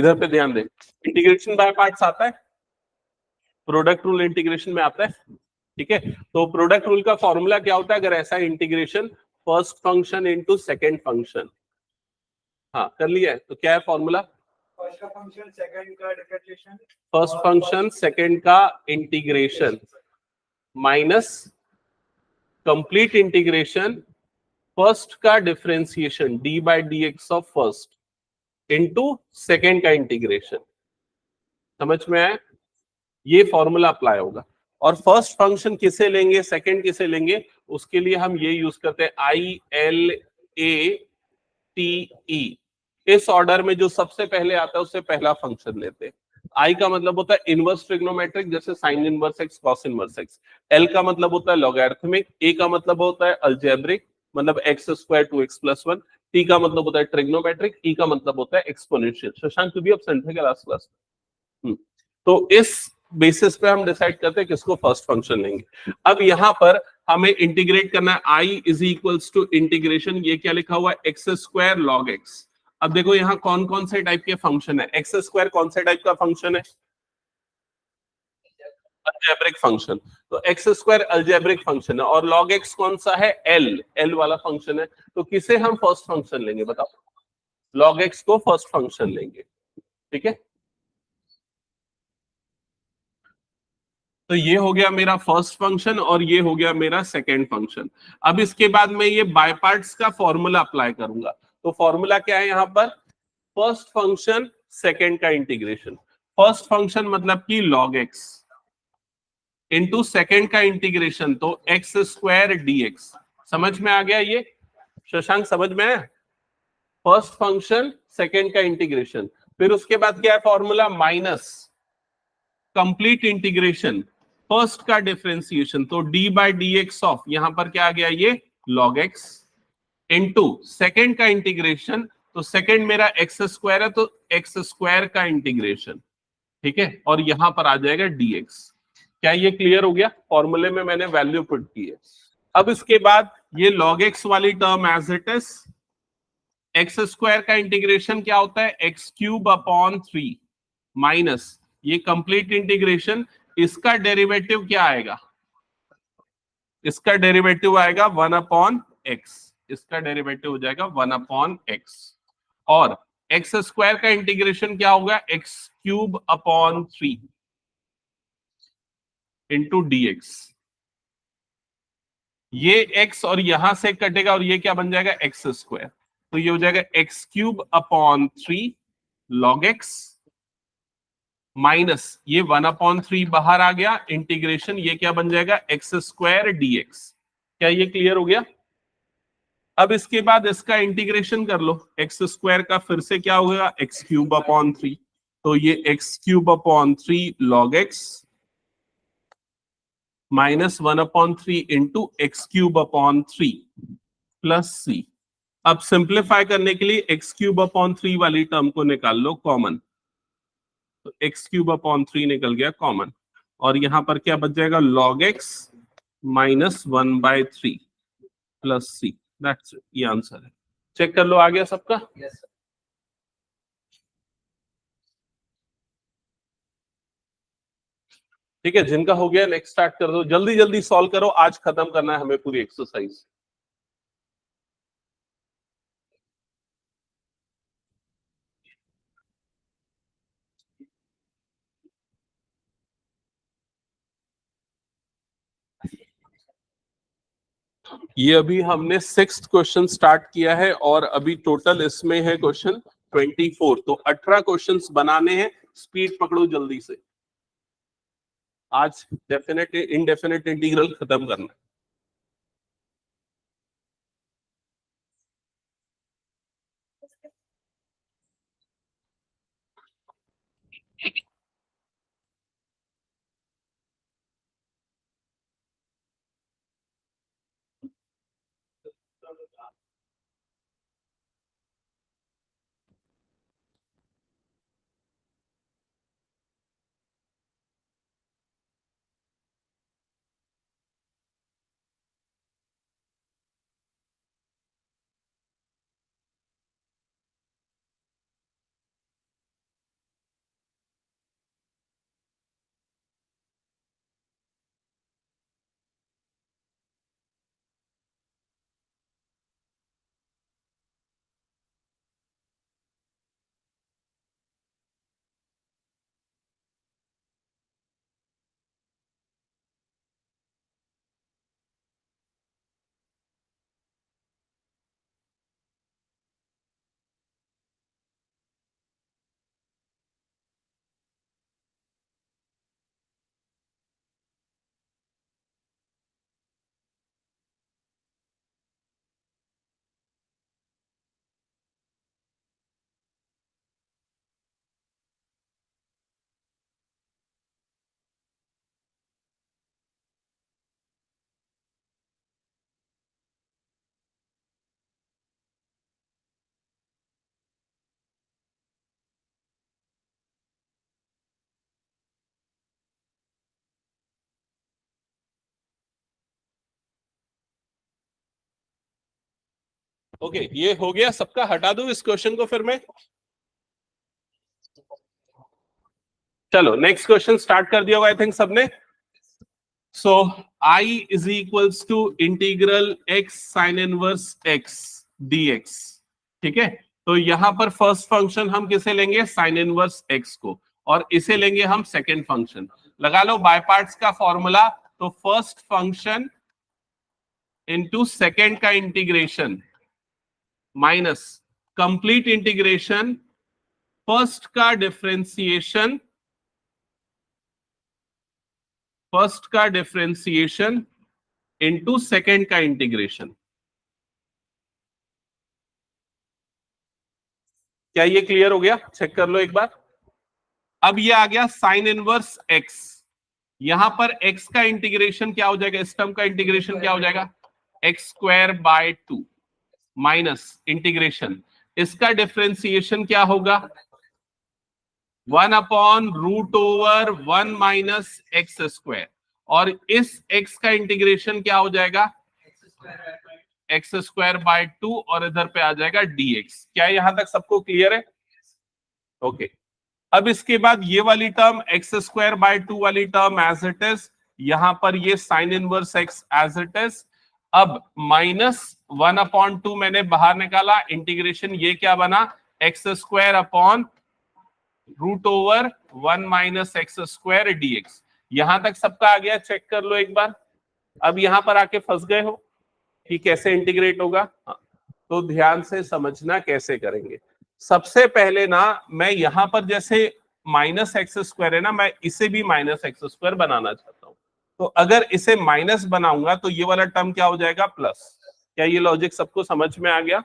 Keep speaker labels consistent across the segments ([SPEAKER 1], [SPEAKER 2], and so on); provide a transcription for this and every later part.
[SPEAKER 1] इधर पे ध्यान दें, इंटीग्रेशन बाय पार्ट्स आता है, प्रोडक्ट रूल इंटीग्रेशन में आता है, ठीक है। तो प्रोडक्ट रूल का फॉर्मूला क्या होता है अगर ऐसा integration, first function into second function. हाँ कर लिया है, तो क्या है फॉर्मूला?
[SPEAKER 2] फर्स्ट फंक्शन सेकंड का डिफरेंशिएशन,
[SPEAKER 1] फर्स्ट फंक्शन सेकंड का integration minus complete integration first का differentiation D by D X of first into second का इंटीग्रेशन। समझ में आया? ये फॉर्मूला अप्लाई होगा। और फर्स्ट फंक्शन किसे लेंगे, सेकंड किसे लेंगे, उसके लिए हम ये यूज करते हैं I L A T E. इस ऑर्डर में जो सबसे पहले आता है उससे पहला फंक्शन लेते हैं। आई का मतलब होता है इनवर्स ट्रिग्नोमेट्रिक, जैसे sign inverse x, cos inverse x. L का मतलब होता है लॉगरिथमिक। ए का मतलब होता है अलजेब्रिक, मतलब x square two x plus one. T का मतलब होता है ट्रिग्नोमेट्रिक। ई का मतलब होता है एक्सपोनेंशियल। शशांक तू भी एब्सेंट है क्या लास्ट क्लास में? तो इस बेसिस पे हम डिसाइड करते हैं किसको फर्स्ट फंक्शन लेंगे। अब यहां पर हमें इंटीग्रेट करना है, I is equals to integration, ये क्या लिखा हुआ है, एक्स स्क्वायर लॉग एक्स। अब देखो यहाँ कौन कौन से टाइप के फंक्शन है, एक्स स्क्वायर कौन से टाइप का फंक्शन है, अलजेब्रिक फंक्शन। तो एक्स स्क्वायर अलजेब्रिक फंक्शन है, और लॉग एक्स कौन सा है, एल, एल वाला फंक्शन है। तो किसे हम फर्स्ट फंक्शन लेंगे बताओ? लॉग एक्स को फर्स्ट फंक्शन लेंगे, ठीक है। तो ये हो गया मेरा फर्स्ट फंक्शन और ये हो गया मेरा सेकेंड फंक्शन। अब इसके बाद मैं ये बाय पार्ट्स का फॉर्मूला अप्लाई करूंगा। तो फॉर्मूला क्या है यहाँ पर, फर्स्ट फंक्शन सेकेंड का इंटीग्रेशन। फर्स्ट फंक्शन मतलब कि लॉग एक्स इंटू सेकेंड का इंटीग्रेशन, तो एक्स स्क्वायर डी एक्स। समझ में आ गया ये शशांक, समझ में आया? फर्स्ट फंक्शन सेकेंड का इंटीग्रेशन, फिर उसके बाद क्या है formula, minus complete integration first का डिफरेंशिएशन, तो D by D X of, यहां पर क्या आ गया ये लॉग एक्स, इनटू सेकेंड का इंटीग्रेशन, तो सेकेंड मेरा एक्स स्क्वायर है, तो एक्स स्क्वायर का इंटीग्रेशन, ठीक है। और यहां पर आ जाएगा dx। क्या ये क्लियर हो गया? फॉर्मूले में मैंने वैल्यू पुट की है। अब इसके बाद ये log x वाली term as it is, x square का इंटीग्रेशन क्या होता है, एक्स क्यूब अपॉन 3 माइनस ये कंप्लीट इंटीग्रेशन, इसका डेरिवेटिव क्या आएगा, इसका डेरिवेटिव आएगा 1 अपॉन एक्स, इसका डेरिवेटिव हो जाएगा 1 अपॉन एक्स। और एक्स स्क्वायर का इंटीग्रेशन क्या होगा, X cube upon 3 into d x. ये x और यहां से कटेगा और ये क्या बन जाएगा, एक्स स्क्वायर। तो ये हो जाएगा x cube upon 3 log x minus ये 1 अपॉन 3 बाहर आ गया, इंटीग्रेशन ये क्या बन जाएगा, एक्स स्क्वायर dx। क्या ये क्लियर हो गया? अब इसके बाद इसका इंटीग्रेशन कर लो, एक्स स्क्वायर का फिर से क्या होगा, एक्स क्यूब अपॉन 3, तो ये X cube upon 3 log x minus 1 upon 3 into X cube upon 3 plus C. अब सिंप्लीफाई करने के लिए एक्स क्यूब अपॉन 3 वाली टर्म को निकाल लो कॉमन, तो एक्स क्यूब अपॉन 3 निकल गया कॉमन, और यहां पर क्या बच जाएगा, log x minus 1/3 plus C. That's it, ये आंसर है। चेक कर लो, आ गया सबका?
[SPEAKER 2] यस
[SPEAKER 1] ठीक है, जिनका हो गया नेक्स्ट स्टार्ट कर दो, जल्दी जल्दी सॉल्व करो, आज खत्म करना है हमें पूरी एक्सरसाइज। ये अभी हमने 6th क्वेश्चन स्टार्ट किया है और अभी टोटल इसमें है क्वेश्चन 24, तो 18 क्वेश्चंस बनाने हैं। स्पीड पकड़ो जल्दी से, आज डेफिनेट इनडेफिनेट इंटीग्रल खत्म करना है। ओके, ये हो गया सबका, हटा दूं इस क्वेश्चन को फिर मैं। चलो नेक्स्ट क्वेश्चन स्टार्ट कर दिया होगा आई थिंक सबने। So I is equals to integral x sine inverse x dx। ठीक है, तो यहां पर फर्स्ट फंक्शन हम किसे लेंगे, साइन इनवर्स x को, और इसे लेंगे हम सेकेंड फंक्शन। लगा लो बाय पार्ट्स का फॉर्मूला, तो फर्स्ट फंक्शन इनटू सेकेंड का integration minus complete integration first का डिफरेंशिएशन, फर्स्ट का डिफरेंशिएशन इनटू सेकेंड का इंटीग्रेशन। क्या ये क्लियर हो गया? चेक कर लो एक बार। अब ये आ गया साइन इनवर्स x, यहां पर x का इंटीग्रेशन क्या हो जाएगा, इस टर्म का इंटीग्रेशन क्या हो जाएगा, x square by 2 minus integration, इसका डिफरेंशिएशन क्या होगा, 1 upon root over 1 minus x square, और इस x का इंटीग्रेशन क्या हो जाएगा, एक्स स्क्वायर बाय 2, और इधर पे आ जाएगा dx। क्या यहां तक सबको क्लियर है? ओके, अब इसके बाद ये वाली टर्म एक्स स्क्वायर बाय 2 वाली टर्म एज इट इज, यहां पर ये sine inverse x as it is. अब माइनस 1 अपॉन 2 मैंने बाहर निकाला, इंटीग्रेशन ये क्या बना, x square upon root over 1 minus x square dx। यहां तक सबका आ गया, चेक कर लो एक बार। अब यहां पर आके फंस गए हो कि कैसे इंटीग्रेट होगा, तो ध्यान से समझना कैसे करेंगे। सबसे पहले ना मैं यहां पर जैसे माइनस एक्स स्क्वायर है ना, मैं इसे भी माइनस एक्स स्क्वायर बनाना चाहता हूं, तो अगर इसे माइनस बनाऊंगा तो ये वाला टर्म क्या हो जाएगा, प्लस। क्या ये लॉजिक सबको समझ में आ गया?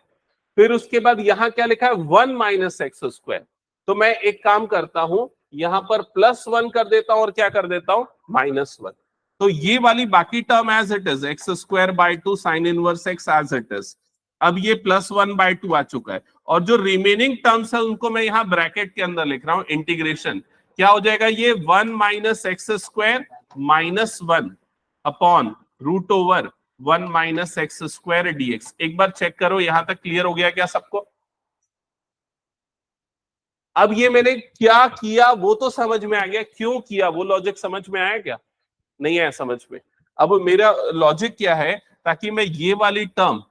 [SPEAKER 1] फिर उसके बाद यहां क्या लिखा है, 1 माइनस एक्स स्क्वायर, तो मैं एक काम करता हूं, यहां पर +1 कर देता हूं और क्या कर देता हूं, -1। तो ये वाली बाकी term as it is, x square by 2 sine inverse x as it is. अब ये +1/2 आ चुका है, और जो रिमेनिंग टर्म्स है उनको मैं यहाँ ब्रैकेट के अंदर लिख रहा हूं, इंटीग्रेशन क्या हो जाएगा, ये 1 minus x square -1 upon root over 1 minus x square dx। एक बार चेक करो यहां तक क्लियर हो गया क्या सबको? अब ये मैंने क्या किया वो तो समझ में आ गया, क्यों किया वो लॉजिक समझ में आया क्या? नहीं आया समझ में? अब मेरा लॉजिक क्या है, ताकि मैं ये वाली टर्म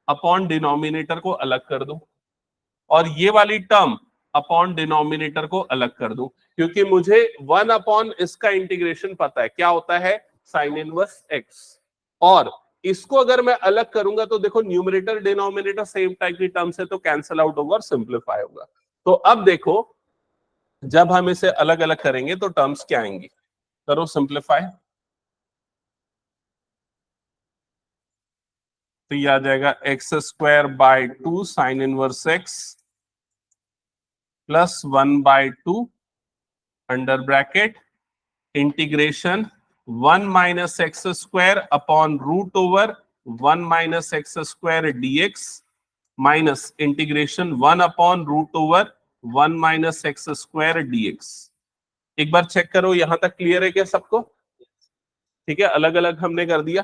[SPEAKER 1] अपॉन डिनोमिनेटर को अलग कर दूं, और ये वाली टर्म अपॉन डिनोमिनेटर को अलग कर दूं, क्योंकि मुझे 1 अपॉन इसका इंटीग्रेशन पता है क्या होता है, साइन इनवर्स एक्स। और इसको अगर मैं अलग करूंगा तो देखो न्यूमरेटर डिनोमिनेटर सेम टाइप की टर्म से, तो कैंसिल आउट होगा और सिंप्लीफाई होगा। तो अब देखो जब हम इसे अलग अलग करेंगे तो टर्म्स क्या आएंगी, करो सिंप्लीफाई, तो ये आ जाएगा x square by 2 sine inverse x plus 1/2 under bracket integration 1 minus x square upon root over 1 minus x square dx minus integration 1 upon root over 1 minus x square dx। एक बार check करो यहां तक clear है क्या सबको? ठीक है, अलग अलग हमने कर दिया।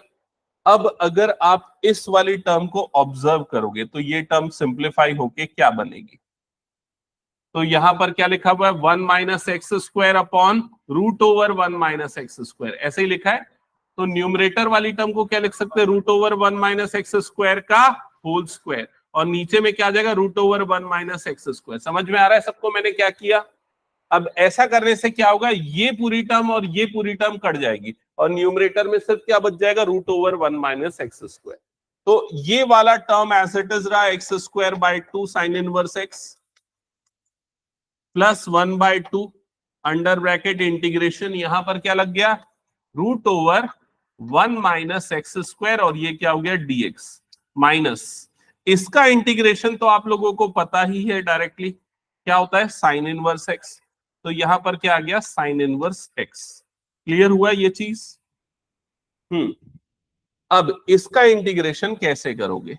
[SPEAKER 1] अब अगर आप इस वाली टर्म को ऑब्जर्व करोगे तो ये टर्म सिंप्लीफाई होके क्या बनेगी, तो यहां पर क्या लिखा हुआ है, 1 minus x square upon root over 1 minus x square, ऐसे ही लिखा है। तो न्यूमरेटर वाली टर्म को क्या लिख सकते हैं, root over 1 minus x square का होल स्क्वायर, और नीचे में क्या आ जाएगा, root over 1 minus x square. समझ में आ रहा है सबको मैंने क्या किया? अब ऐसा करने से क्या होगा, ये पूरी टर्म और ये पूरी टर्म कट जाएगी, और न्यूमरेटर में सिर्फ क्या बच जाएगा, root over 1 minus x square. तो ये वाला टर्म एज इट इज रहा, x square by 2 sine inverse x plus 1/2 under bracket integration, यहां पर क्या लग गया, root over 1 minus x square, और ये क्या हो गया, dx माइनस इसका इंटीग्रेशन तो आप लोगों को पता ही है डायरेक्टली क्या होता है, साइन इनवर्स एक्स। तो यहां पर क्या आ गया, साइन इनवर्स एक्स। क्लियर हुआ ये चीज? अब इसका इंटीग्रेशन कैसे करोगे,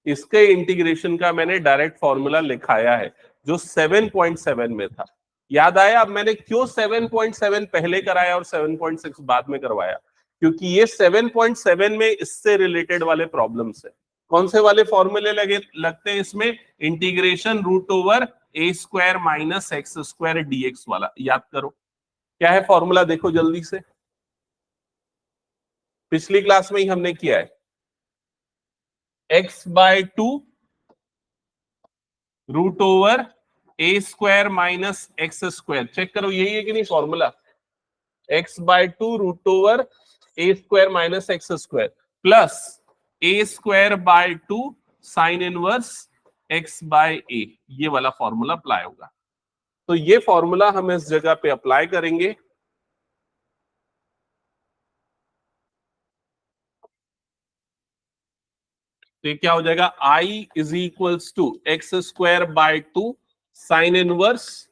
[SPEAKER 1] इसके इंटीग्रेशन का मैंने डायरेक्ट फॉर्मूला लिखाया है जो 7.7 में था। याद आया अब मैंने क्यों 7.7 पहले कराया और 7.6 बाद में करवाया? क्योंकि ये 7.7 में इससे रिलेटेड वाले प्रॉब्लम्स है। कौन से वाले फॉर्मूले लगते हैं इसमें? Integration root over A square minus x square dx वाला, याद करो क्या है फॉर्मूला, देखो जल्दी से। पिछली क्लास में ही हमने किया है, x/2 root over A square minus x square. Check करो यही है कि नहीं formula, x/2 root over A square minus x square plus A square by 2 sine inverse x by ए, ये वाला फॉर्मूला अप्लाई होगा। तो ये फॉर्मूला हम इस जगह पे अप्लाई करेंगे। तो ये क्या हो जाएगा, i is equals to x square by 2 sine inverse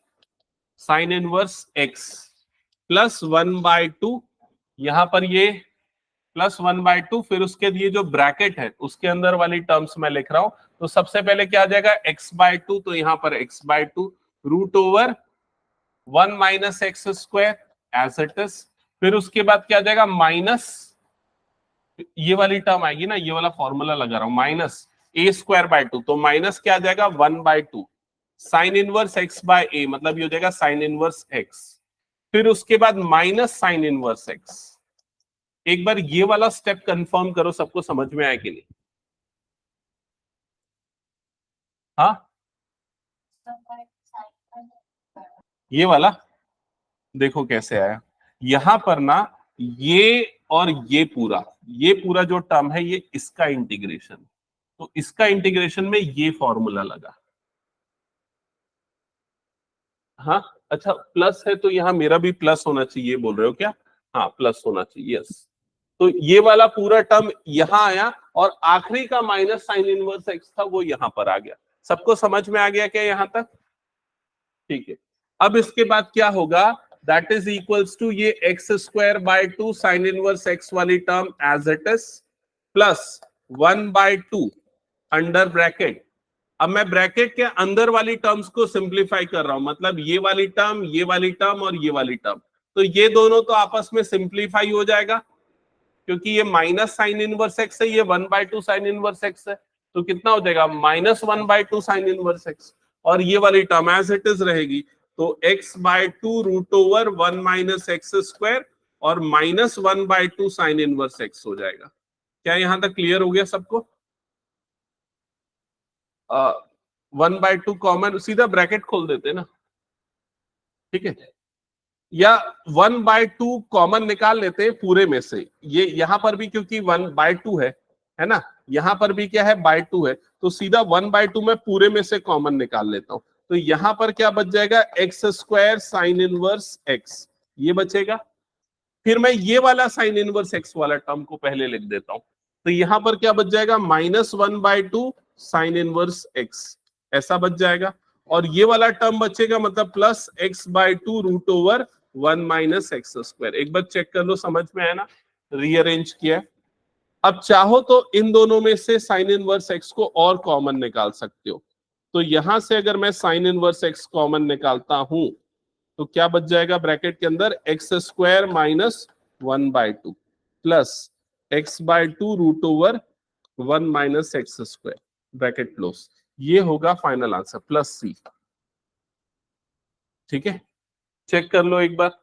[SPEAKER 1] x plus 1/2, यहां पर ये प्लस 1/2, फिर उसके लिए जो ब्रैकेट है उसके अंदर वाली टर्म्स मैं लिख रहा हूं। तो सबसे पहले क्या आ जाएगा, x/2, तो यहां पर x/2 root over 1 minus x square as it is. फिर उसके बाद क्या आ जाएगा, माइनस ये वाली टर्म आएगी ना, ये वाला फॉर्मूला लगा रहा हूं, माइनस ए स्क्वायर बाय 2, तो माइनस क्या आ जाएगा 1/2 साइन इनवर्स एक्स बाय ए, मतलब ये हो जाएगा साइन इनवर्स एक्स। फिर उसके बाद माइनस साइन इनवर्स एक्स। एक बार ये वाला स्टेप कंफर्म करो, सबको समझ में आया कि नहीं? हाँ, ये वाला देखो कैसे आया। यहां पर ना ये और ये पूरा जो टर्म है ये इसका इंटीग्रेशन, तो इसका इंटीग्रेशन में ये फॉर्मूला लगा। हाँ, अच्छा प्लस है तो यहाँ मेरा भी प्लस होना चाहिए बोल रहे हो क्या? हाँ प्लस होना चाहिए, यस। तो ये वाला पूरा टर्म यहां आया और आखिरी का माइनस साइन इनवर्स एक्स था वो यहां पर आ गया। सबको समझ में आ गया क्या यहां तक? ठीक है। अब इसके बाद क्या होगा, दैट इज इक्वल्स टू ये x square by 2 sine inverse X वाली term as it is plus 1/2 under bracket. अब मैं ब्रैकेट के अंदर वाली टर्म्स को सिंप्लीफाई कर रहा हूं, मतलब ये वाली टर्म, ये वाली टर्म और ये वाली टर्म, तो ये दोनों तो आपस में सिंप्लीफाई हो जाएगा क्योंकि ये माइनस साइन इनवर्स एक्स है, ये 1/2 साइन इनवर्स एक्स है, तो कितना हो जाएगा -1/2 साइन इनवर्स एक्स, और ये वाली टर्म एज इट इज रहेगी। तो x/2 root over 1 minus x square और -1/2 साइन इनवर्स एक्स हो जाएगा। क्या यहां तक क्लियर हो गया सबको? 1/2 कॉमन, सीधा ब्रैकेट खोल देते ना, ठीक है, या 1/2 कॉमन निकाल लेते हैं पूरे में से। ये यहां पर भी क्योंकि 1/2 है ना, यहां पर भी क्या है /2 है, तो सीधा 1/2 में पूरे में से कॉमन निकाल लेता हूं। तो यहां पर क्या बच जाएगा, x square sine inverse x, ये बचेगा। फिर मैं ये वाला साइन इनवर्स एक्स वाला टर्म को पहले लिख देता हूं, तो यहां पर क्या बच जाएगा, -1/2 साइन इनवर्स एक्स, ऐसा बच जाएगा। और ये वाला टर्म बचेगा, मतलब plus x/2 root over 1 minus x square. एक बार चेक कर लो, समझ में आया ना, रीअरेंज किया। अब चाहो तो इन दोनों में से साइन इनवर्स एक्स को और कॉमन निकाल सकते हो। तो यहां से अगर मैं साइन इनवर्स एक्स कॉमन निकालता हूं तो क्या बच जाएगा ब्रैकेट के अंदर, x square minus 1/2 plus x/2 root over 1 minus x square, bracket close. ये होगा फाइनल आंसर प्लस सी। ठीक है, चेक कर लो एक बार।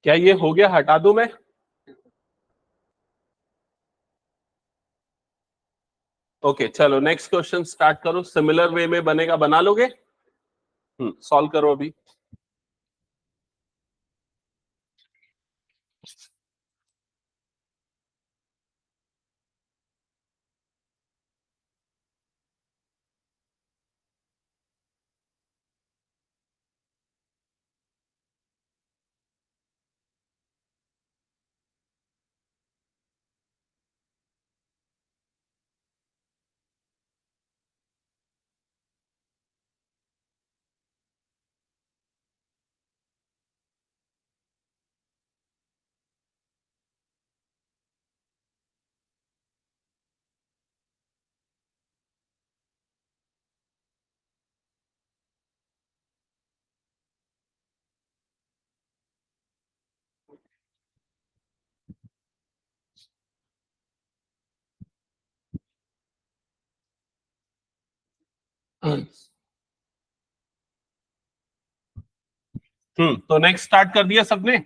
[SPEAKER 1] क्या ये हो गया, हटा दूं मैं? ओके चलो नेक्स्ट क्वेश्चन स्टार्ट करो, सिमिलर वे में बनेगा, बना लोगे? सॉल्व करो अभी। तो नेक्स्ट स्टार्ट कर दिया सबने।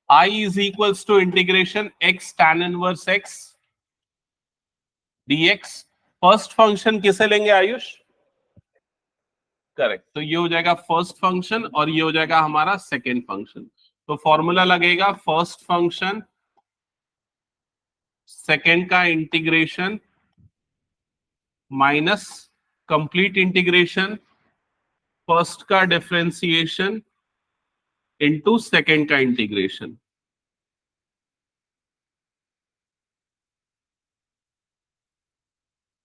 [SPEAKER 1] I is equals to integration x tan inverse x dx। First function किसे लेंगे आयुष? करेक्ट, तो ये हो जाएगा फर्स्ट फंक्शन और ये हो जाएगा हमारा सेकेंड फंक्शन। तो फॉर्मूला लगेगा फर्स्ट फंक्शन सेकेंड का integration minus complete integration first का डिफरेंशिएशन इनटू सेकेंड का इंटीग्रेशन।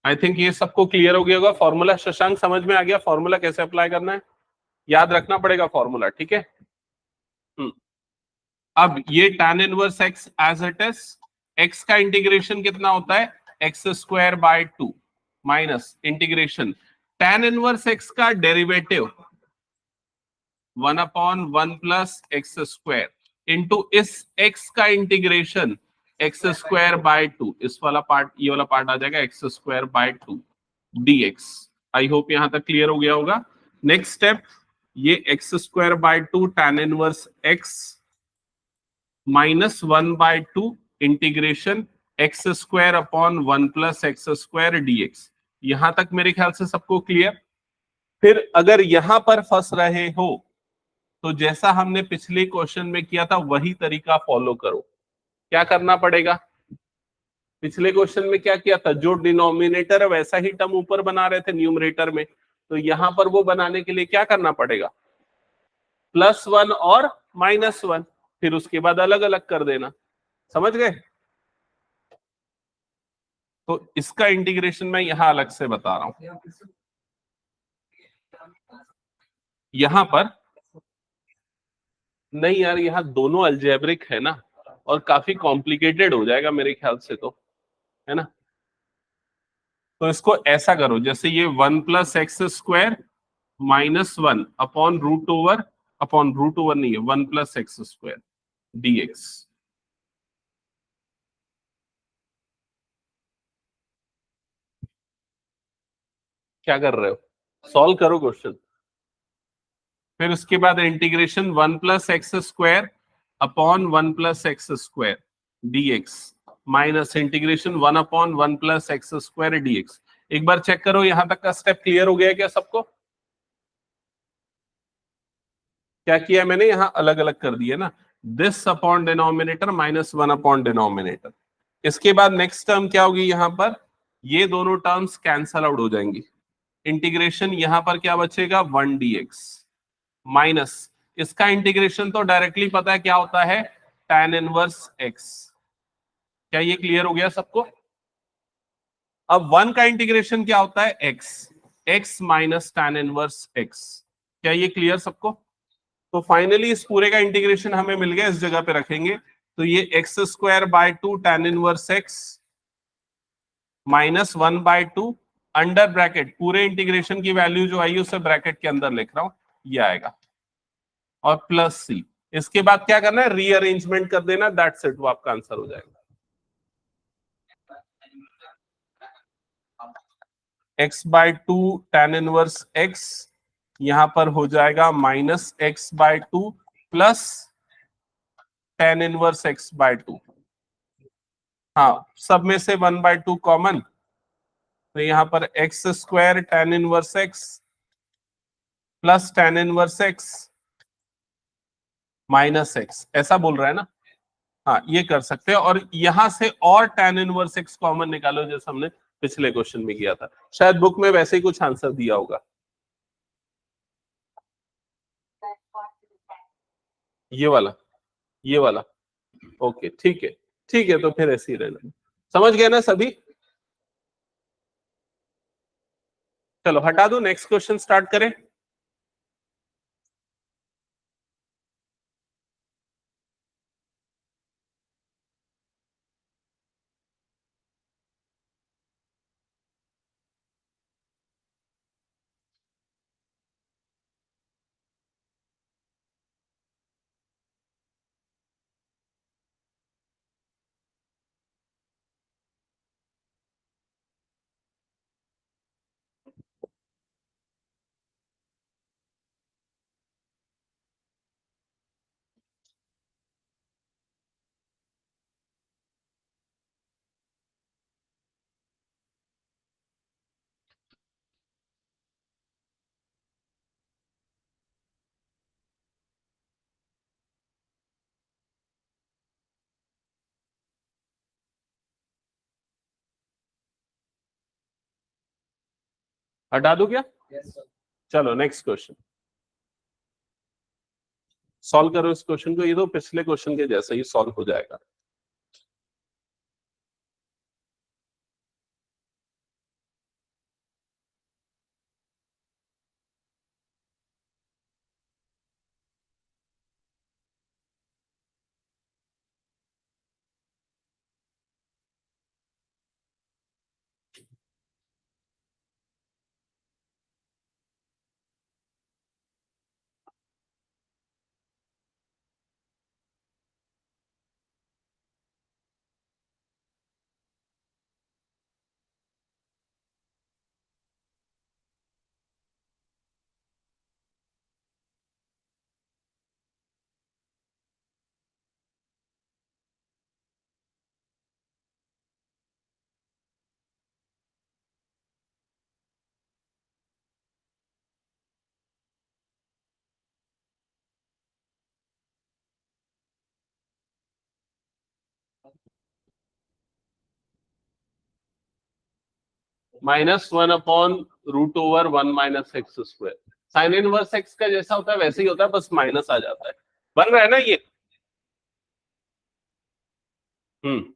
[SPEAKER 1] आई थिंक ये सबको क्लियर हो गया होगा। फॉर्मूला शशांक समझ में आ गया फॉर्मूला कैसे अप्लाई करना है? याद रखना पड़ेगा फॉर्मूला, ठीक है। अब ये tan inverse x as it is, x का इंटीग्रेशन कितना होता है? X square by 2 minus integration tan inverse x का derivative 1/1 plus x square into इस x का इंटीग्रेशन एक्स स्क्वायर बाय 2, इस वाला पार्ट, ये वाला पार्ट आ जाएगा x square by 2 dx। I hope यहां तक क्लियर हो गया होगा। नेक्स्ट स्टेप, ये x square by 2 tan inverse x -1/2 integration x square upon 1 plus x square dx। यहां तक मेरे ख्याल से सबको क्लियर। फिर अगर यहां पर फंस रहे हो तो जैसा हमने पिछले क्वेश्चन में किया था वही तरीका फॉलो करो। क्या करना पड़ेगा? पिछले क्वेश्चन में क्या किया था? जो डिनोमिनेटर है वैसा ही टर्म ऊपर बना रहे थे न्यूमरेटर में, तो यहां पर वो बनाने के लिए क्या करना पड़ेगा? +1 और -1, फिर उसके बाद अलग अलग कर देना। समझ गए? तो इसका इंटीग्रेशन मैं यहां अलग से बता रहा हूं। यहां पर नहीं यार, यहाँ दोनों अल्जेब्रिक है ना, और काफी कॉम्प्लिकेटेड हो जाएगा मेरे ख्याल से, तो है ना। तो इसको ऐसा करो, जैसे ये 1 plus x square -1 upon root over नहीं है, 1 प्लस एक्स स्क्वायर dx। क्या कर रहे हो? सॉल्व करो क्वेश्चन। फिर उसके बाद integration 1 plus x square upon 1 plus x square dx minus integration 1/1 plus x square dx। एक बार चेक करो यहां तक का स्टेप क्लियर हो गया क्या सबको? क्या किया मैंने? यहां अलग अलग कर दिया ना, this upon denominator -1 upon denominator. इसके बाद नेक्स्ट टर्म क्या होगी? यहां पर ये दोनों टर्म्स कैंसल आउट हो जाएंगी। इंटीग्रेशन यहां पर क्या बचेगा? 1 dx माइनस इसका इंटीग्रेशन तो डायरेक्टली पता है क्या होता है, tan इनवर्स x। क्या ये क्लियर हो गया सबको? अब 1 का इंटीग्रेशन क्या होता है? x minus tan inverse x। क्या ये क्लियर सबको? तो फाइनली इस पूरे का इंटीग्रेशन हमें मिल गया, इस जगह पे रखेंगे तो ये x square by 2 tan inverse x -1/2 under bracket, पूरे इंटीग्रेशन की वैल्यू जो आई उसे ब्रैकेट के अंदर लिख रहा हूं, ये आएगा, और प्लस सी। इसके बाद क्या करना है? रीअरेंजमेंट कर देना, दैट्स इट, वो आपका आंसर हो जाएगा। x/2 tan इनवर्स x यहां पर हो जाएगा -x/2 plus tan inverse x/2। हाँ, सब में से 1/2 कॉमन, तो यहां पर x square tan inverse x plus tan inverse x minus x, ऐसा बोल रहा है ना। हाँ, ये कर सकते हैं, और यहां से और tan इनवर्स x कॉमन निकालो, जैसे हमने पिछले क्वेश्चन में किया था। शायद बुक में वैसे ही कुछ आंसर दिया होगा। ये वाला, ये वाला, ओके ठीक है, ठीक है, तो फिर ऐसे ही रहना। समझ गए ना सभी? चलो हटा दो, नेक्स्ट क्वेश्चन स्टार्ट करें। हटा दूं क्या?
[SPEAKER 2] Yes, sir.
[SPEAKER 1] चलो नेक्स्ट क्वेश्चन सॉल्व करो इस क्वेश्चन को, ये तो पिछले क्वेश्चन के जैसा ही सॉल्व हो जाएगा। -1/√1 - x²। साइन इनवर्स x का जैसा होता है वैसे ही होता है, बस माइनस आ जाता है। बन रहा है ना ये? हम्म।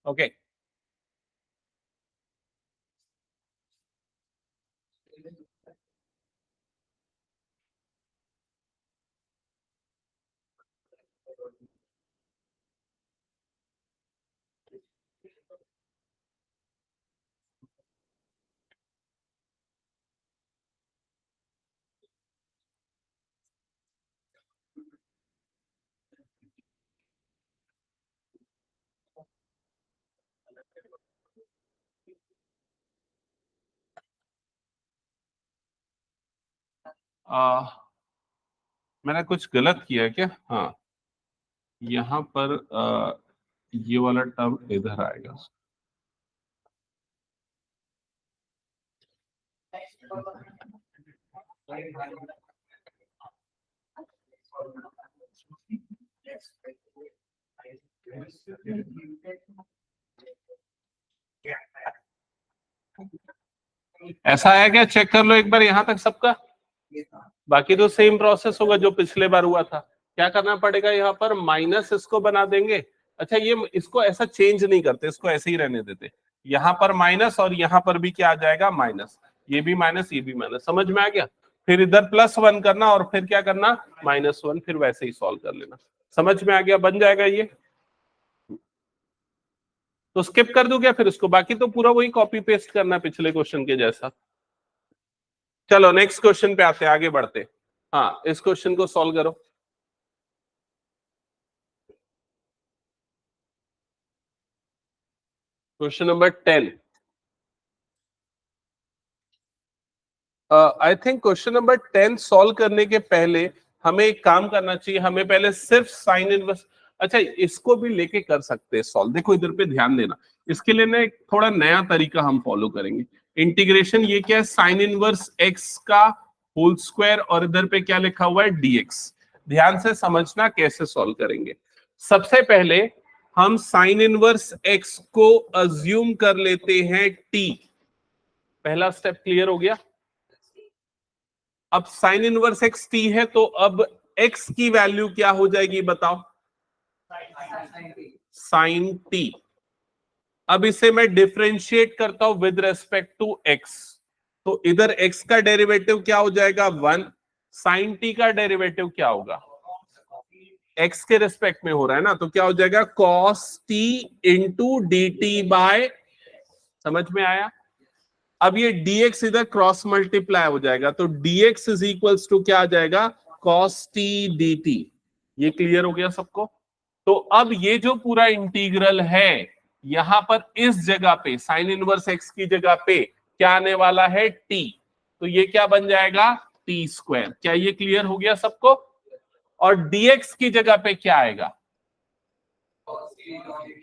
[SPEAKER 1] ओके मैंने कुछ गलत किया है क्या? हाँ, यहाँ पर ये वाला टर्म इधर आएगा। ऐसा आया क्या? चेक कर लो एक बार यहाँ तक सबका। बाकी तो सेम प्रोसेस होगा जो पिछले बार हुआ था। क्या करना पड़ेगा यहाँ पर? माइनस इसको बना देंगे। अच्छा, ये इसको ऐसा चेंज नहीं करते, इसको ऐसे ही रहने देते। यहां पर माइनस और यहां पर भी क्या आ जाएगा, माइनस, ये भी माइनस ये भी माइनस, समझ में आ गया। फिर इधर +1 करना और फिर क्या करना, -1, फिर वैसे ही सॉल्व कर लेना। समझ में आ गया, बन जाएगा ये। तो स्किप कर दूं क्या फिर इसको, बाकी तो पूरा वही कॉपी पेस्ट करना पिछले क्वेश्चन के जैसा। चलो नेक्स्ट क्वेश्चन पे आते हैं, आगे बढ़ते। हाँ, इस क्वेश्चन को सॉल्व करो। Question number 10। I think question number 10 solve करने के पहले हमें एक काम करना चाहिए, हमें पहले सिर्फ साइन इनवर्स, अच्छा इसको भी लेके कर सकते हैं सॉल्व। देखो इधर पे ध्यान देना, इसके लिए ना एक थोड़ा नया तरीका हम फॉलो करेंगे। इंटीग्रेशन ये क्या है, साइन इनवर्स एक्स का होल स्क्वायर और इधर पे क्या लिखा हुआ है, डीएक्स। ध्यान से समझना कैसे सॉल्व करेंगे। सबसे पहले हम साइन इनवर्स एक्स को अज्यूम कर लेते हैं टी। पहला स्टेप क्लियर हो गया। अब साइन इनवर्स एक्स टी है, तो अब एक्स की वैल्यू क्या हो जाएगी बताओ, साइन टी। अब इसे मैं डिफरेंशिएट करता हूं विद रेस्पेक्ट टू एक्स, तो इधर एक्स का डेरिवेटिव क्या हो जाएगा, 1। साइन टी का डेरिवेटिव क्या होगा, एक्स के रेस्पेक्ट में हो रहा है ना, तो क्या हो जाएगा, cos t into d t by, समझ में आया। अब ये dx इधर क्रॉस मल्टीप्लाई हो जाएगा, तो dx इज इक्वल्स टू क्या आ जाएगा, cos t dt। ये क्लियर हो गया सबको। तो अब ये जो पूरा इंटीग्रल है, यहां पर इस जगह पे साइन इनवर्स x की जगह पे क्या आने वाला है, t। तो ये क्या बन जाएगा, t स्क्वायर। क्या ये क्लियर हो गया सबको। और dx की जगह पे क्या आएगा,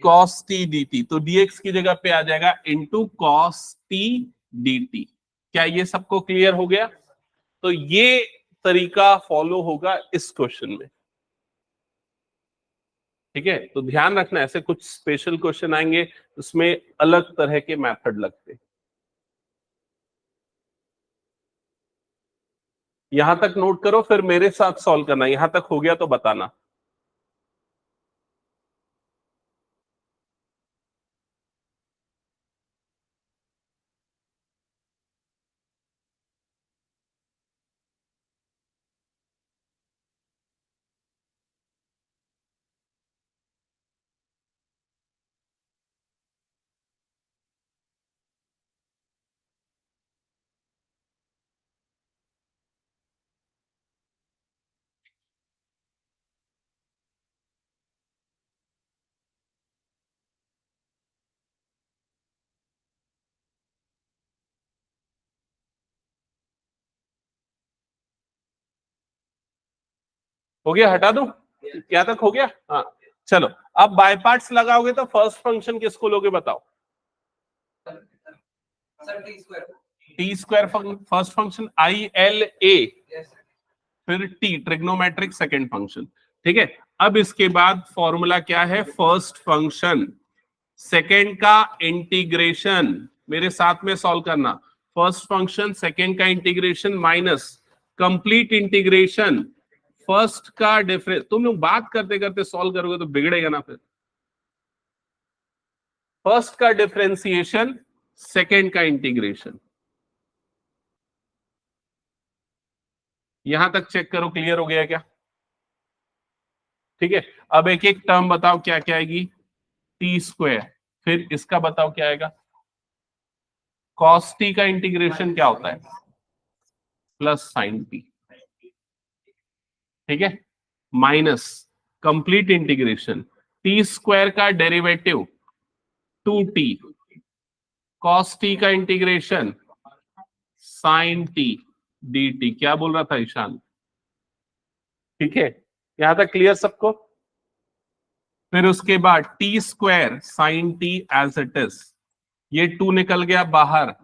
[SPEAKER 1] cos t dt। तो dx की जगह पे आ जाएगा इंटू cos t dt। क्या ये सबको क्लियर हो गया। तो ये तरीका फॉलो होगा इस क्वेश्चन में, ठीक है। तो ध्यान रखना, ऐसे कुछ स्पेशल क्वेश्चन आएंगे उसमें अलग तरह के मेथड लगते हैं। यहां तक नोट करो, फिर मेरे साथ सॉल्व करना। यहां तक हो गया तो बताना। हो गया, हटा दूं, क्या तक हो गया। हाँ चलो, अब बाय पार्ट्स लगाओगे तो फर्स्ट फंक्शन किसको लोगे बताओ, T square. First function I L A, फिर टी ट्रिग्नोमेट्रिक सेकेंड फंक्शन, ठीक है। अब इसके बाद फॉर्मूला क्या है, फर्स्ट फंक्शन सेकेंड का इंटीग्रेशन, मेरे साथ में सॉल्व करना। फर्स्ट फंक्शन सेकेंड का integration minus complete integration first का डिफरेंस। तुम लोग बात करते करते सॉल्व करोगे तो बिगड़ेगा ना फिर। फर्स्ट का डिफरेंशिएशन सेकेंड का इंटीग्रेशन। यहां तक चेक करो, क्लियर हो गया क्या, ठीक है। अब एक एक टर्म बताओ क्या क्या आएगी, टी स्क्वायर, फिर इसका बताओ क्या आएगा, कॉस टी का इंटीग्रेशन क्या होता है, प्लस साइन टी, ठीक है, minus complete integration T square का डेरिवेटिव 2t, कॉस टी का इंटीग्रेशन साइन टी dt। क्या बोल रहा था ईशान, ठीक है, यहां तक क्लियर सबको। फिर उसके बाद t square sine t as it is, ये 2 निकल गया बाहर,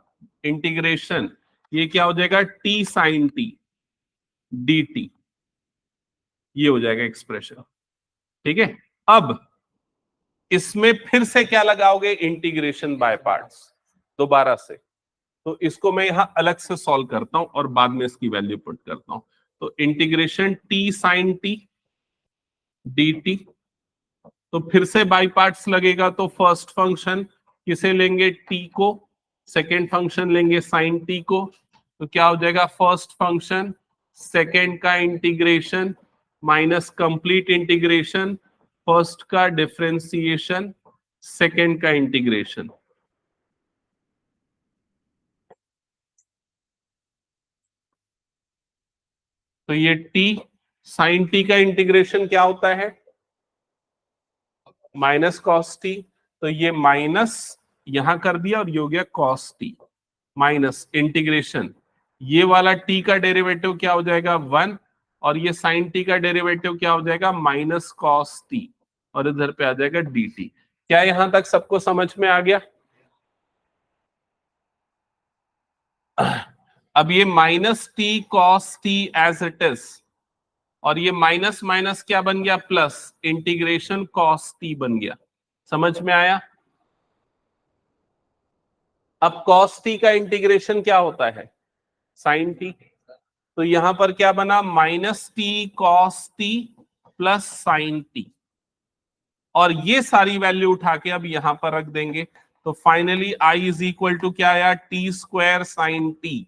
[SPEAKER 1] इंटीग्रेशन ये क्या हो जाएगा, टी साइन टी dt। ये हो जाएगा एक्सप्रेशन, ठीक है। अब इसमें फिर से क्या लगाओगे, इंटीग्रेशन बाय पार्ट्स दोबारा से। तो इसको मैं यहां अलग से सॉल्व करता हूं और बाद में इसकी वैल्यू पुट करता हूं। तो integration t sine t dt, तो फिर से बाई पार्ट्स लगेगा। तो फर्स्ट फंक्शन किसे लेंगे, टी को, सेकेंड फंक्शन लेंगे साइन टी को, तो क्या हो जाएगा, फर्स्ट फंक्शन सेकेंड का integration minus complete integration first का डिफरेंशिएशन सेकेंड का इंटीग्रेशन। तो ये टी साइन टी का इंटीग्रेशन क्या होता है, माइनस कॉस टी, तो ये माइनस यहां कर दिया और ये हो गया कॉस टी माइनस इंटीग्रेशन, ये वाला टी का डेरिवेटिव क्या हो जाएगा 1 और ये साइन टी का डेरिवेटिव क्या हो जाएगा माइनस कॉस टी और इधर पे आ जाएगा डी टी। क्या यहां तक सबको समझ में आ गया? अब ये minus t cos t as it is और ये माइनस माइनस क्या बन गया, प्लस इंटीग्रेशन कॉस टी बन गया। समझ में आया? अब कॉस टी का इंटीग्रेशन क्या होता है, साइन टी, तो यहां पर क्या बना, minus t cos t plus sine T, और ये सारी वैल्यू उठा के अब यहां पर रख देंगे, तो finally I is equal to क्या आया, t square sine t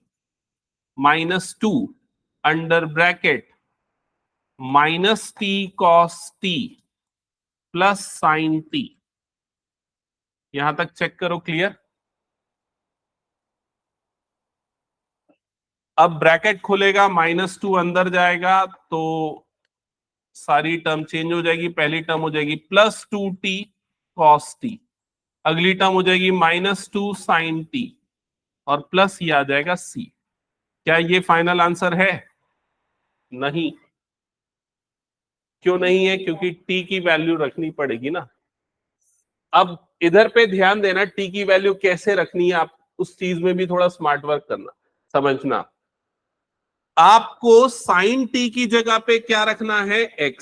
[SPEAKER 1] minus 2 under bracket minus t cos t plus sine t. यहां तक चेक करो, क्लियर? अब ब्रैकेट खुलेगा, -2 अंदर जाएगा तो सारी टर्म चेंज हो जाएगी, पहली टर्म हो जाएगी +2t cos t, अगली टर्म हो जाएगी -2 sin t और प्लस ये आ जाएगा c। क्या ये फाइनल आंसर है? नहीं। क्यों नहीं है? क्योंकि t की वैल्यू रखनी पड़ेगी ना। अब इधर पे ध्यान देना, t की वैल्यू कैसे रखनी है, आप उस चीज में भी थोड़ा स्मार्ट वर्क करना, समझना। आपको साइन टी की जगह पे क्या रखना है, x,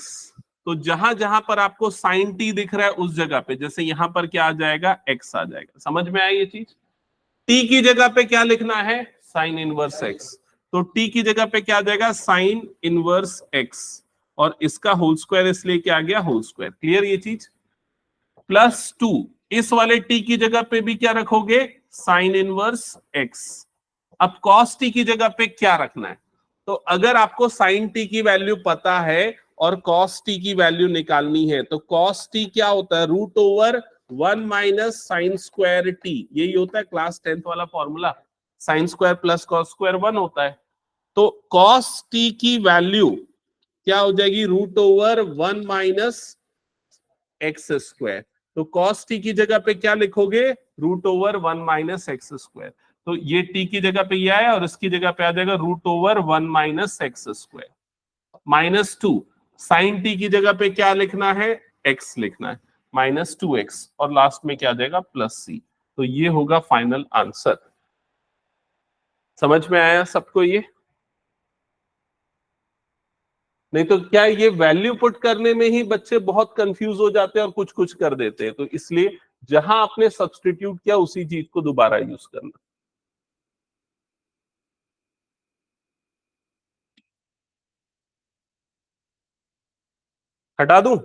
[SPEAKER 1] तो जहां जहां पर आपको साइन टी दिख रहा है उस जगह पे, जैसे यहां पर क्या आ जाएगा, x आ जाएगा। समझ में आई ये चीज? t की जगह पे क्या लिखना है, साइन इनवर्स x, तो t की जगह पे क्या आ जाएगा, साइन इनवर्स x, और इसका होल स्क्वायर इसलिए क्या आ गया, होल स्क्वायर। क्लियर ये चीज? +2, इस वाले t की जगह पे भी क्या रखोगे, साइन इनवर्स x। अब cos t की जगह पे क्या रखना है, तो अगर आपको साइन टी की वैल्यू पता है और cos t की वैल्यू निकालनी है, तो cos t क्या होता है, √1 माइनस साइन स्क्वायर टी, यही होता है क्लास 10th वाला formula, sine square plus cos square 1 होता है। तो cos t की वैल्यू क्या हो जाएगी, √1 माइनस एक्स स्क्वायर, तो cos t की जगह पे क्या लिखोगे, √1 माइनस एक्स स्क्वायर, तो ये t की जगह पे ये आया और इसकी जगह पे आ जाएगा √1 minus x square, -2 sine t की जगह पे क्या लिखना है, x लिखना है, -2x, और लास्ट में क्या आ जाएगा, +c। तो ये होगा फाइनल आंसर। समझ में आया सबको ये? नहीं तो क्या ये वैल्यू पुट करने में ही बच्चे बहुत कंफ्यूज हो जाते हैं और कुछ कुछ कर देते हैं, तो इसलिए जहां आपने सब्स्टिट्यूट किया उसी चीज को दोबारा यूज करना। हटा दूं?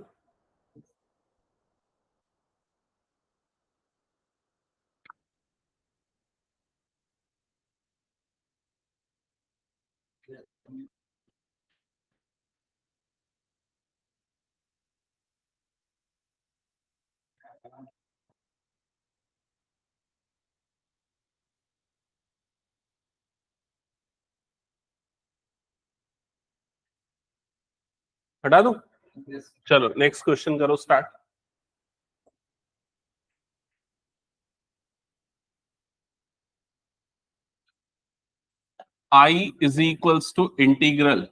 [SPEAKER 1] हटा दूं? चलो नेक्स्ट क्वेश्चन करो start. I is equals to integral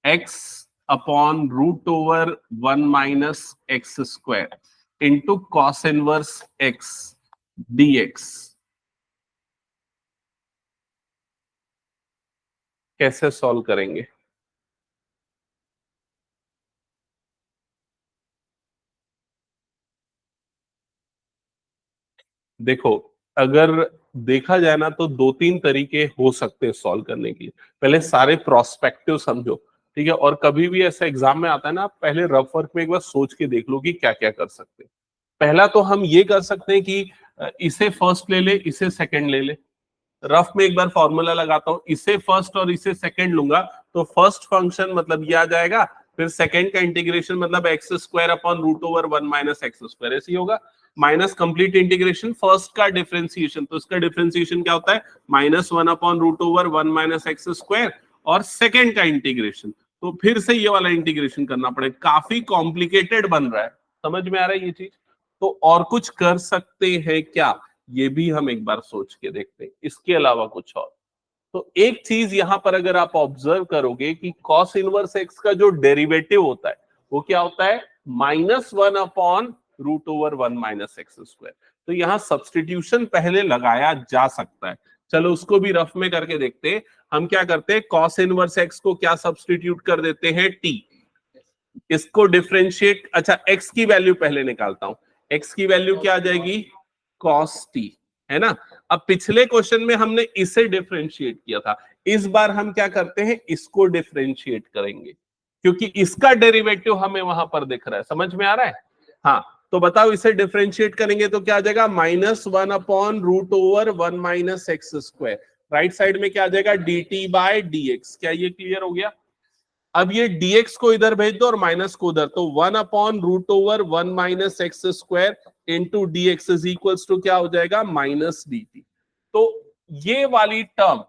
[SPEAKER 1] x upon √1 minus x square into cos inverse x dx। कैसे सॉल्व करेंगे? देखो, अगर देखा जाए ना तो 2-3 तरीके हो सकते हैं सॉल्व करने के लिए। पहले सारे प्रोस्पेक्टिव समझो, ठीक है, और कभी भी ऐसा एग्जाम में आता है ना, आप पहले रफ वर्क में एक बार सोच के देख लो कि क्या क्या कर सकते हैं। पहला तो हम ये कर सकते हैं कि इसे फर्स्ट ले ले, इसे सेकंड ले ले। रफ में एक बार फॉर्मूला लगाता हूं, इसे फर्स्ट और इसे सेकंड लूंगा तो फर्स्ट फंक्शन मतलब ये आ जाएगा, फिर सेकंड का इंटीग्रेशन मतलब x square upon root over 1 - x², ऐसे ही होगा। माइनस कंप्लीट इंटीग्रेशन फर्स्ट का डिफरेंशिएशन, तो इसका डिफरेंशिएशन क्या होता है, -1 अपॉन रूट ओवर 1 - x², और सेकंड का इंटीग्रेशन तो फिर से ये वाला इंटीग्रेशन करना पड़ेगा, काफी कॉम्प्लिकेटेड बन रहा है। समझ में आ रहा है ये चीज? तो और कुछ कर सकते हैं क्या, ये भी हम एक बार सोच के देखते हैं, इसके अलावा कुछ और। तो एक चीज यहां पर अगर आप ऑब्जर्व करोगे कि कॉस इनवर्स एक्स का जो डेरिवेटिव होता है वो क्या होता है, -1 अपॉन रूट ओवर 1 - x²। तो यहां सब्सटीट्यूशन पहले लगाया जा सकता है, चलो उसको भी रफ में करके देखते हैं। हम क्या करते हैं, कॉस इनवर्स एक्स को क्या सब्सटीट्यूट कर देते हैं, टी। इसको डिफरेंशिएट, अच्छा एक्स की वैल्यू पहले निकालता हूं, एक्स की वैल्यू क्या आ जाएगी, कॉस टी, है ना। अब पिछले क्वेश्चन में हमने इसे डिफरेंशिएट किया था, इस बार हम क्या करते हैं, इसको डिफरेंशिएट करेंगे, क्योंकि इसका डेरिवेटिव हमें वहां पर दिख रहा है। समझ में आ रहा है? हाँ, तो बताओ इसे डिफरेंशिएट करेंगे तो क्या आ जाएगा, -1 upon root over 1 - x²। Right side में क्या आ जाएगा, dt/dx। क्या ये क्लियर हो गया? अब ये dx को इधर भेज दो और माइनस को उधर, तो 1 upon root over 1 - x² into d x is equals to क्या हो जाएगा, -dt। तो ये वाली टर्म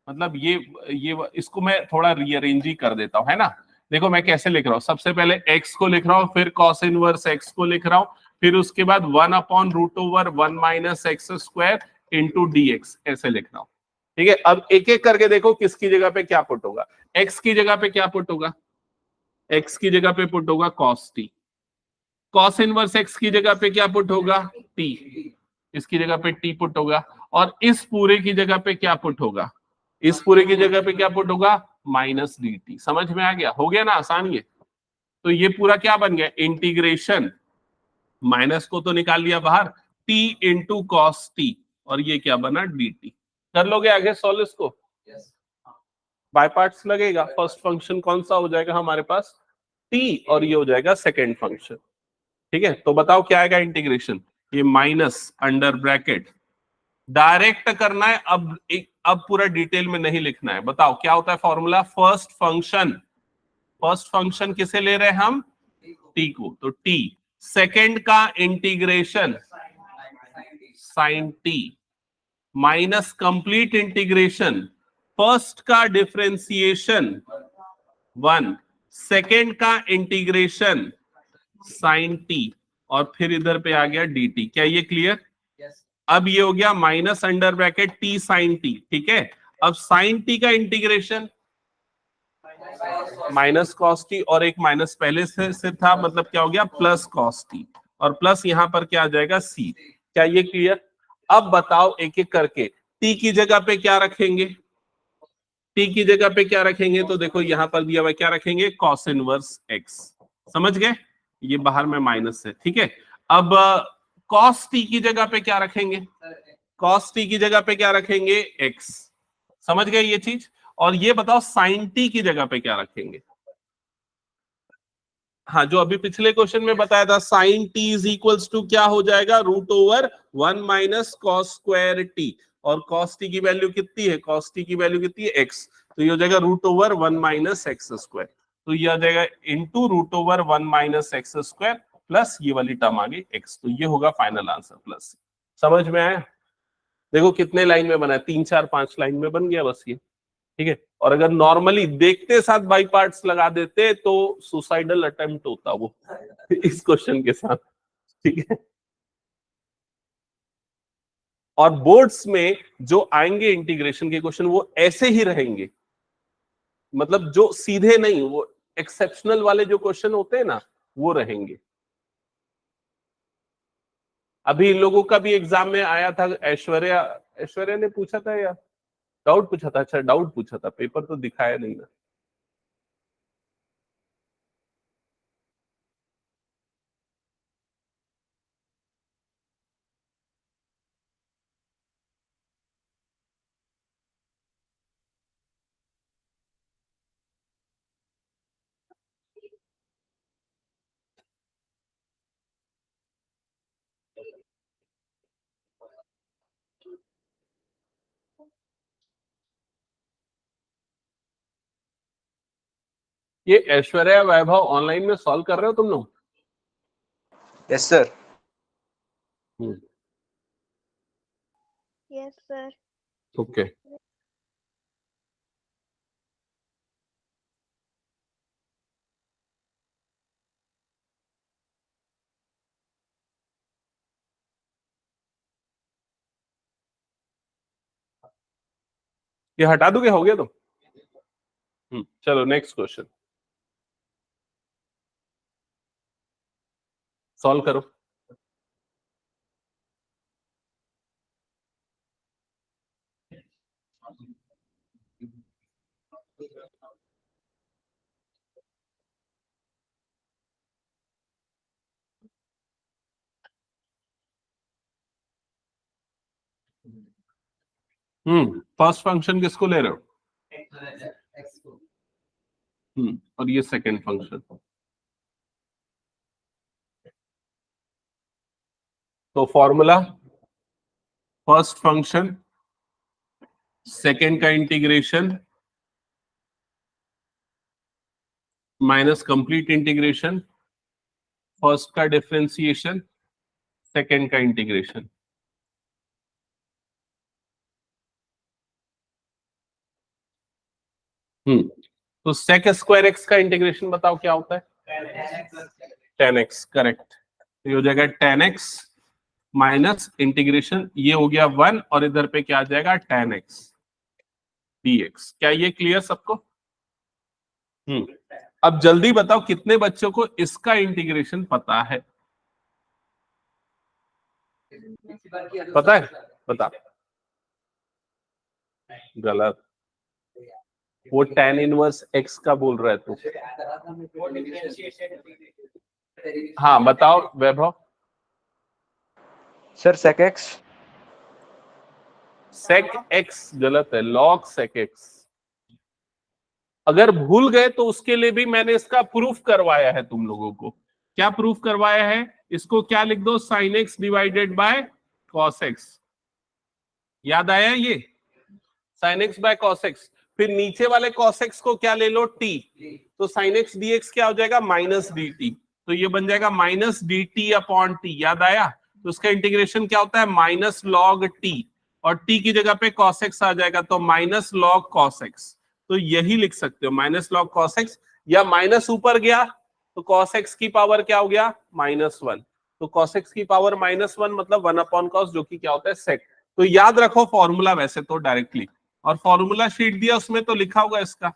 [SPEAKER 1] मतलब ये इसको मैं थोड़ा रीअरेंज ही कर देता हूं, है ना। देखो मैं कैसे लिख रहा हूं, सबसे पहले x को लिख रहा हूं, फिर cos इनवर्स x को लिख रहा हूं, फिर उसके बाद 1 upon root over 1 - x² into d x, ऐसे लिख रहा हूं। ठीक है, अब एक एक करके देखो किसकी जगह पे क्या पुट होगा। x की जगह पे क्या पुट होगा, x की जगह पे पुट होगा cos t। cos inverse x की जगह पे क्या पुट होगा, t। इसकी जगह पे t पुट होगा, और इस पूरे की जगह पे क्या पुट होगा, इस पूरे की जगह पे क्या पुट होगा, -dt। समझ में आ गया? हो गया ना आसान ये। तो ये पूरा क्या बन गया, इंटीग्रेशन, माइनस को तो निकाल लिया बाहर, t इंटू कॉस टी, और ये क्या बना, dt। कर लोगे आगे सॉल्व इसको? बाय पार्ट्स लगेगा। फर्स्ट फंक्शन कौन सा हो जाएगा हमारे पास, t, और ये हो जाएगा सेकेंड फंक्शन। ठीक है, तो बताओ क्या आएगा इंटीग्रेशन, ये माइनस अंडर ब्रैकेट, डायरेक्ट करना है। अब पूरा डिटेल में नहीं लिखना है। बताओ क्या होता है formula, first function, first function किसे ले रहे हैं हम, t को, तो t, सेकेंड का integration sine t, minus complete integration first का डिफरेंशिएशन 1, सेकेंड का इंटीग्रेशन साइन t, और फिर इधर पे आ गया dt। क्या ये क्लियर? अब ये हो गया minus under bracket t sine t। ठीक है, अब साइन t का इंटीग्रेशन माइनस कॉस टी, और एक माइनस पहले से था, मतलब क्या हो गया, प्लस कॉस टी, और प्लस यहां पर क्या आ जाएगा, सी। क्या ये क्लियर? अब बताओ एक एक करके, टी की जगह पे क्या रखेंगे, टी की जगह पे क्या रखेंगे, तो देखो यहां पर दिया हुआ क्या रखेंगे, कॉस इनवर्स एक्स। समझ गए? ये बाहर में माइनस है। ठीक है, अब कॉस टी की जगह पे क्या रखेंगे, कॉस टी की जगह पे क्या रखेंगे, एक्स। समझ गए ये चीज? और ये बताओ साइन टी की जगह पे क्या रखेंगे। हाँ, जो अभी पिछले क्वेश्चन में बताया था, sine t is equals to क्या हो जाएगा, root over 1 - cos square t, और कॉस टी की वैल्यू कितनी है, कॉस टी की वैल्यू कितनी है, एक्स, तो ये हो जाएगा रूट ओवर 1 - x²। तो ये आ जाएगा into root over 1 - x² plus ये वाली टर्म आ गई एक्स, तो ये होगा फाइनल आंसर प्लस। समझ में आया? देखो कितने लाइन में बना है, 3 4 5 लाइन में बन गया बस ये। ठीक है, और अगर नॉर्मली देखते साथ बाई पार्ट्स लगा देते तो सुसाइडल अटेम्प्ट होता वो इस क्वेश्चन के साथ। ठीक है, और बोर्ड्स में जो आएंगे इंटीग्रेशन के क्वेश्चन वो ऐसे ही रहेंगे, मतलब जो सीधे नहीं, वो एक्सेप्शनल वाले जो क्वेश्चन होते हैं ना, वो रहेंगे। अभी इन लोगों का भी एग्जाम में आया था, ऐश्वर्या ऐश्वर्या ने पूछा था या डाउट पूछा था, अच्छा डाउट पूछा था, पेपर तो दिखाया नहीं ना। ये ऐश्वर्या वैभव ऑनलाइन में सॉल्व कर रहे हो तुम लोग?
[SPEAKER 3] Yes sir.
[SPEAKER 4] Yes, sir.
[SPEAKER 1] Okay ये हटा दोगे? हो गया तो चलो नेक्स्ट क्वेश्चन सॉल्व करो। फर्स्ट फंक्शन किसको ले रहे हो? और ये सेकंड फंक्शन, तो फॉर्मूला फर्स्ट फंक्शन सेकंड का integration minus complete integration, first का डिफरेंशिएशन सेकंड का इंटीग्रेशन। तो sec स्क्वायर एक्स का इंटीग्रेशन बताओ क्या होता है? 10x, correct. तो ये हो जाएगा 10x माइनस इंटीग्रेशन, ये हो गया 1 और इधर पे क्या आ जाएगा 10x dx। क्या ये क्लियर सबको? अब जल्दी बताओ कितने बच्चों को इसका इंटीग्रेशन पता है? पता है? बता। गलत, वो tan इनवर्स x का बोल रहा है तू। हाँ बताओ Vaibhav.
[SPEAKER 3] Sir sec x।
[SPEAKER 1] sec x गलत है, log sec x। अगर भूल गए तो उसके लिए भी मैंने इसका प्रूफ करवाया है तुम लोगों को। क्या प्रूफ करवाया है? इसको क्या लिख दो, sin x divided by cos x। याद आया ये? sin x by cos x। फिर नीचे वाले cos x को क्या ले लो, t। तो sin x dx क्या हो जाएगा, माइनस dt। तो ये बन जाएगा माइनस dt अपॉन t। याद आया? तो उसका इंटीग्रेशन क्या होता है, माइनस लॉग t, और t की जगह पे cos x आ जाएगा तो माइनस लॉग cos x। तो यही लिख सकते हो, माइनस लॉग cos x, या माइनस ऊपर गया तो cos x की पावर क्या हो गया, -1। तो cos x की पावर -1 मतलब 1 अपॉन cos, जो कि क्या होता है sec। तो याद रखो फॉर्मूला वैसे तो डायरेक्टली, और फॉर्मूला शीट दिया उसमें तो लिखा होगा इसका।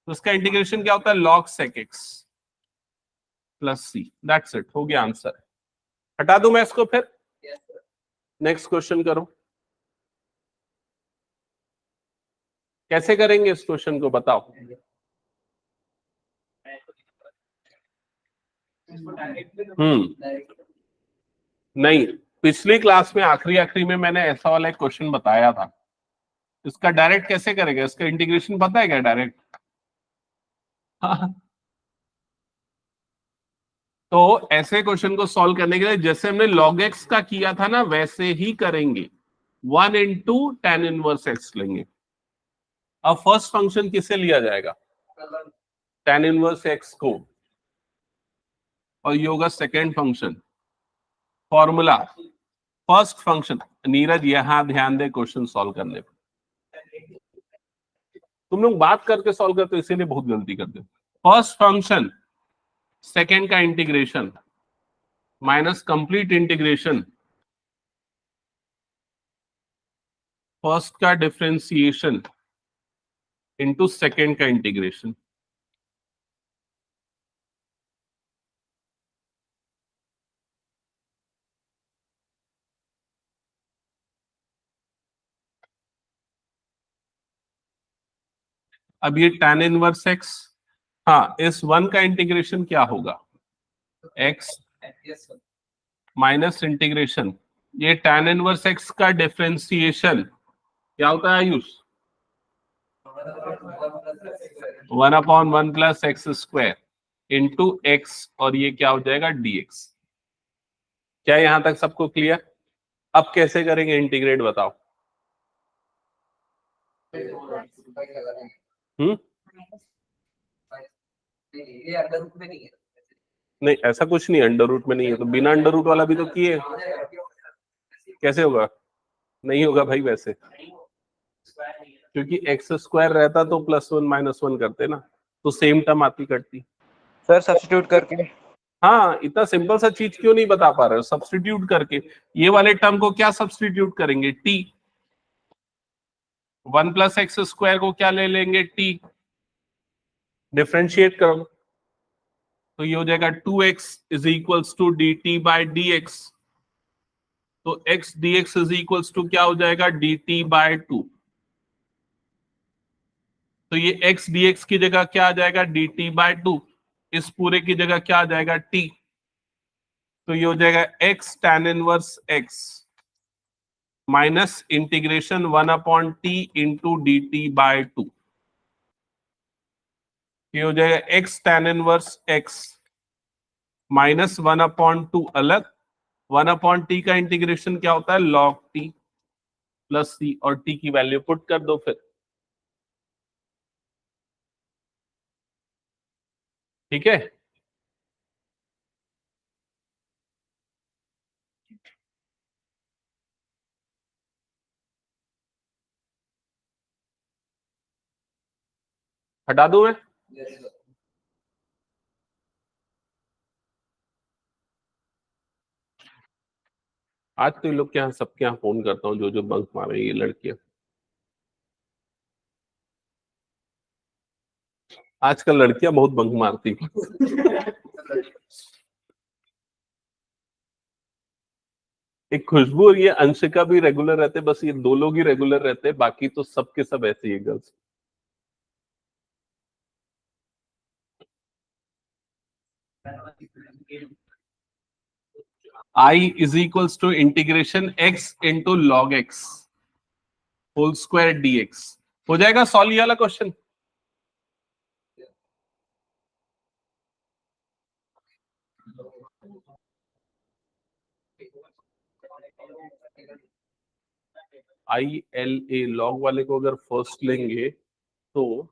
[SPEAKER 1] तो इसका इंटीग्रेशन क्या होता है, log sec x plus c। That's it, हो गया आंसर। हटा दूं मैं इसको फिर? नेक्स्ट क्वेश्चन करो। कैसे करेंगे इस क्वेश्चन को बताओ? नहीं, पिछली क्लास में आखिरी में मैंने ऐसा वाला एक क्वेश्चन बताया था। इसका डायरेक्ट कैसे करेंगे? इसका इंटीग्रेशन पता है क्या डायरेक्ट? तो ऐसे क्वेश्चन को सॉल्व करने के लिए जैसे हमने log x का किया था ना, वैसे ही करेंगे। 1 इंटू tan इनवर्स x लेंगे। अब फर्स्ट फंक्शन किसे लिया जाएगा, tan इनवर्स x को, और ये होगा second function. Formula first function. Neeraj यहां ध्यान दे क्वेश्चन सॉल्व करने पर, तुम लोग बात करके सॉल्व करते हो इसीलिए बहुत गलती करते हो। फर्स्ट फंक्शन सेकेंड का integration minus complete integration, first का डिफरेंशिएशन इनटू सेकेंड का इंटीग्रेशन। अब ये tan इनवर्स x, हाँ इस 1 का इंटीग्रेशन क्या होगा, x माइनस इंटीग्रेशन, ये tan इनवर्स x का डिफरेंशिएशन क्या होता है Ayush, 1 upon 1 plus x square into x, और ये क्या हो जाएगा dx। क्या यहां तक सबको क्लियर? अब कैसे करेंगे इंटीग्रेट बताओ?
[SPEAKER 4] ये अंडर रूट में नहीं है।
[SPEAKER 1] नहीं ऐसा कुछ नहीं, अंडर रूट में नहीं है तो बिना अंडर रूट वाला भी तो किए, कैसे होगा? नहीं होगा भाई वैसे, क्योंकि एक्स स्क्वायर रहता तो +1 -1 करते ना, तो सेम टर्म आती कटती।
[SPEAKER 3] सर सब्स्टिट्यूट करके।
[SPEAKER 1] हाँ, इतना सिंपल सा चीज क्यों नहीं बता पा रहे हो? सब्स्टिट्यूट करके। ये वाले टर्म को क्या सब्स्टिट्यूट करेंगे? टी। 1 + x² को क्या ले लेंगे? टी। डिफरेंशिएट करो तो ये हो जाएगा 2x = dt/dx। तो x dx = क्या हो जाएगा? dt/2। तो ये x dx की जगह क्या आ जाएगा? dt/2। इस पूरे की जगह क्या आ जाएगा? t। तो ये हो जाएगा x tan inverse x minus integration 1/t into dt/2। ये हो जाएगा x tan inverse x minus 1/2 अलग, 1/t का इंटीग्रेशन क्या होता है? log t प्लस c, और t की वैल्यू पुट कर दो फिर। ठीक है, हटा दूं मैं? आज तो ये लोग के यहाँ, सबके यहाँ फोन करता हूँ, जो जो बंक मारे ये लड़कियां। आजकल लड़कियां बहुत बंक मारती। एक खुशबू और ये अंशिका भी रेगुलर रहते, बस ये दो लोग ही रेगुलर रहते, बाकी तो सबके सब ऐसे ही है girls. I = integration x into log x whole square dx। हो जाएगा सॉल्व ये वाला क्वेश्चन? ILA लॉग वाले को अगर फर्स्ट लेंगे तो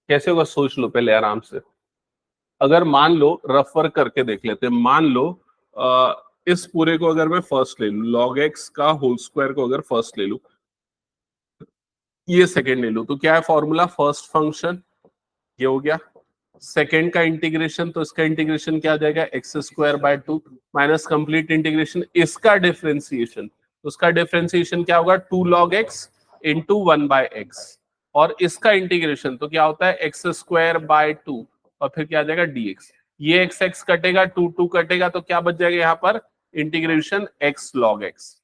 [SPEAKER 1] कैसे होगा? सोच लो पहले आराम से। अगर मान लो, रफ वर्क करके देख लेते हैं, मान लो इस पूरे को अगर मैं फर्स्ट ले लूं, log x का होल स्क्वायर को अगर फर्स्ट ले लूं, ये सेकंड ले लूं, तो क्या है फॉर्मूला? फर्स्ट फंक्शन ये हो गया, सेकंड का इंटीग्रेशन, तो इसका इंटीग्रेशन क्या आ जाएगा? x² / 2 माइनस कंप्लीट इंटीग्रेशन, इसका डिफरेंशिएशन, उसका डिफरेंशिएशन क्या होगा? 2 log x इंटू 1/x, और इसका इंटीग्रेशन तो क्या होता है? x² / 2, और फिर क्या आ जाएगा? dx। ये x कटेगा, 2 कटेगा, तो क्या बच जाएगा यहाँ पर? Integration x log x।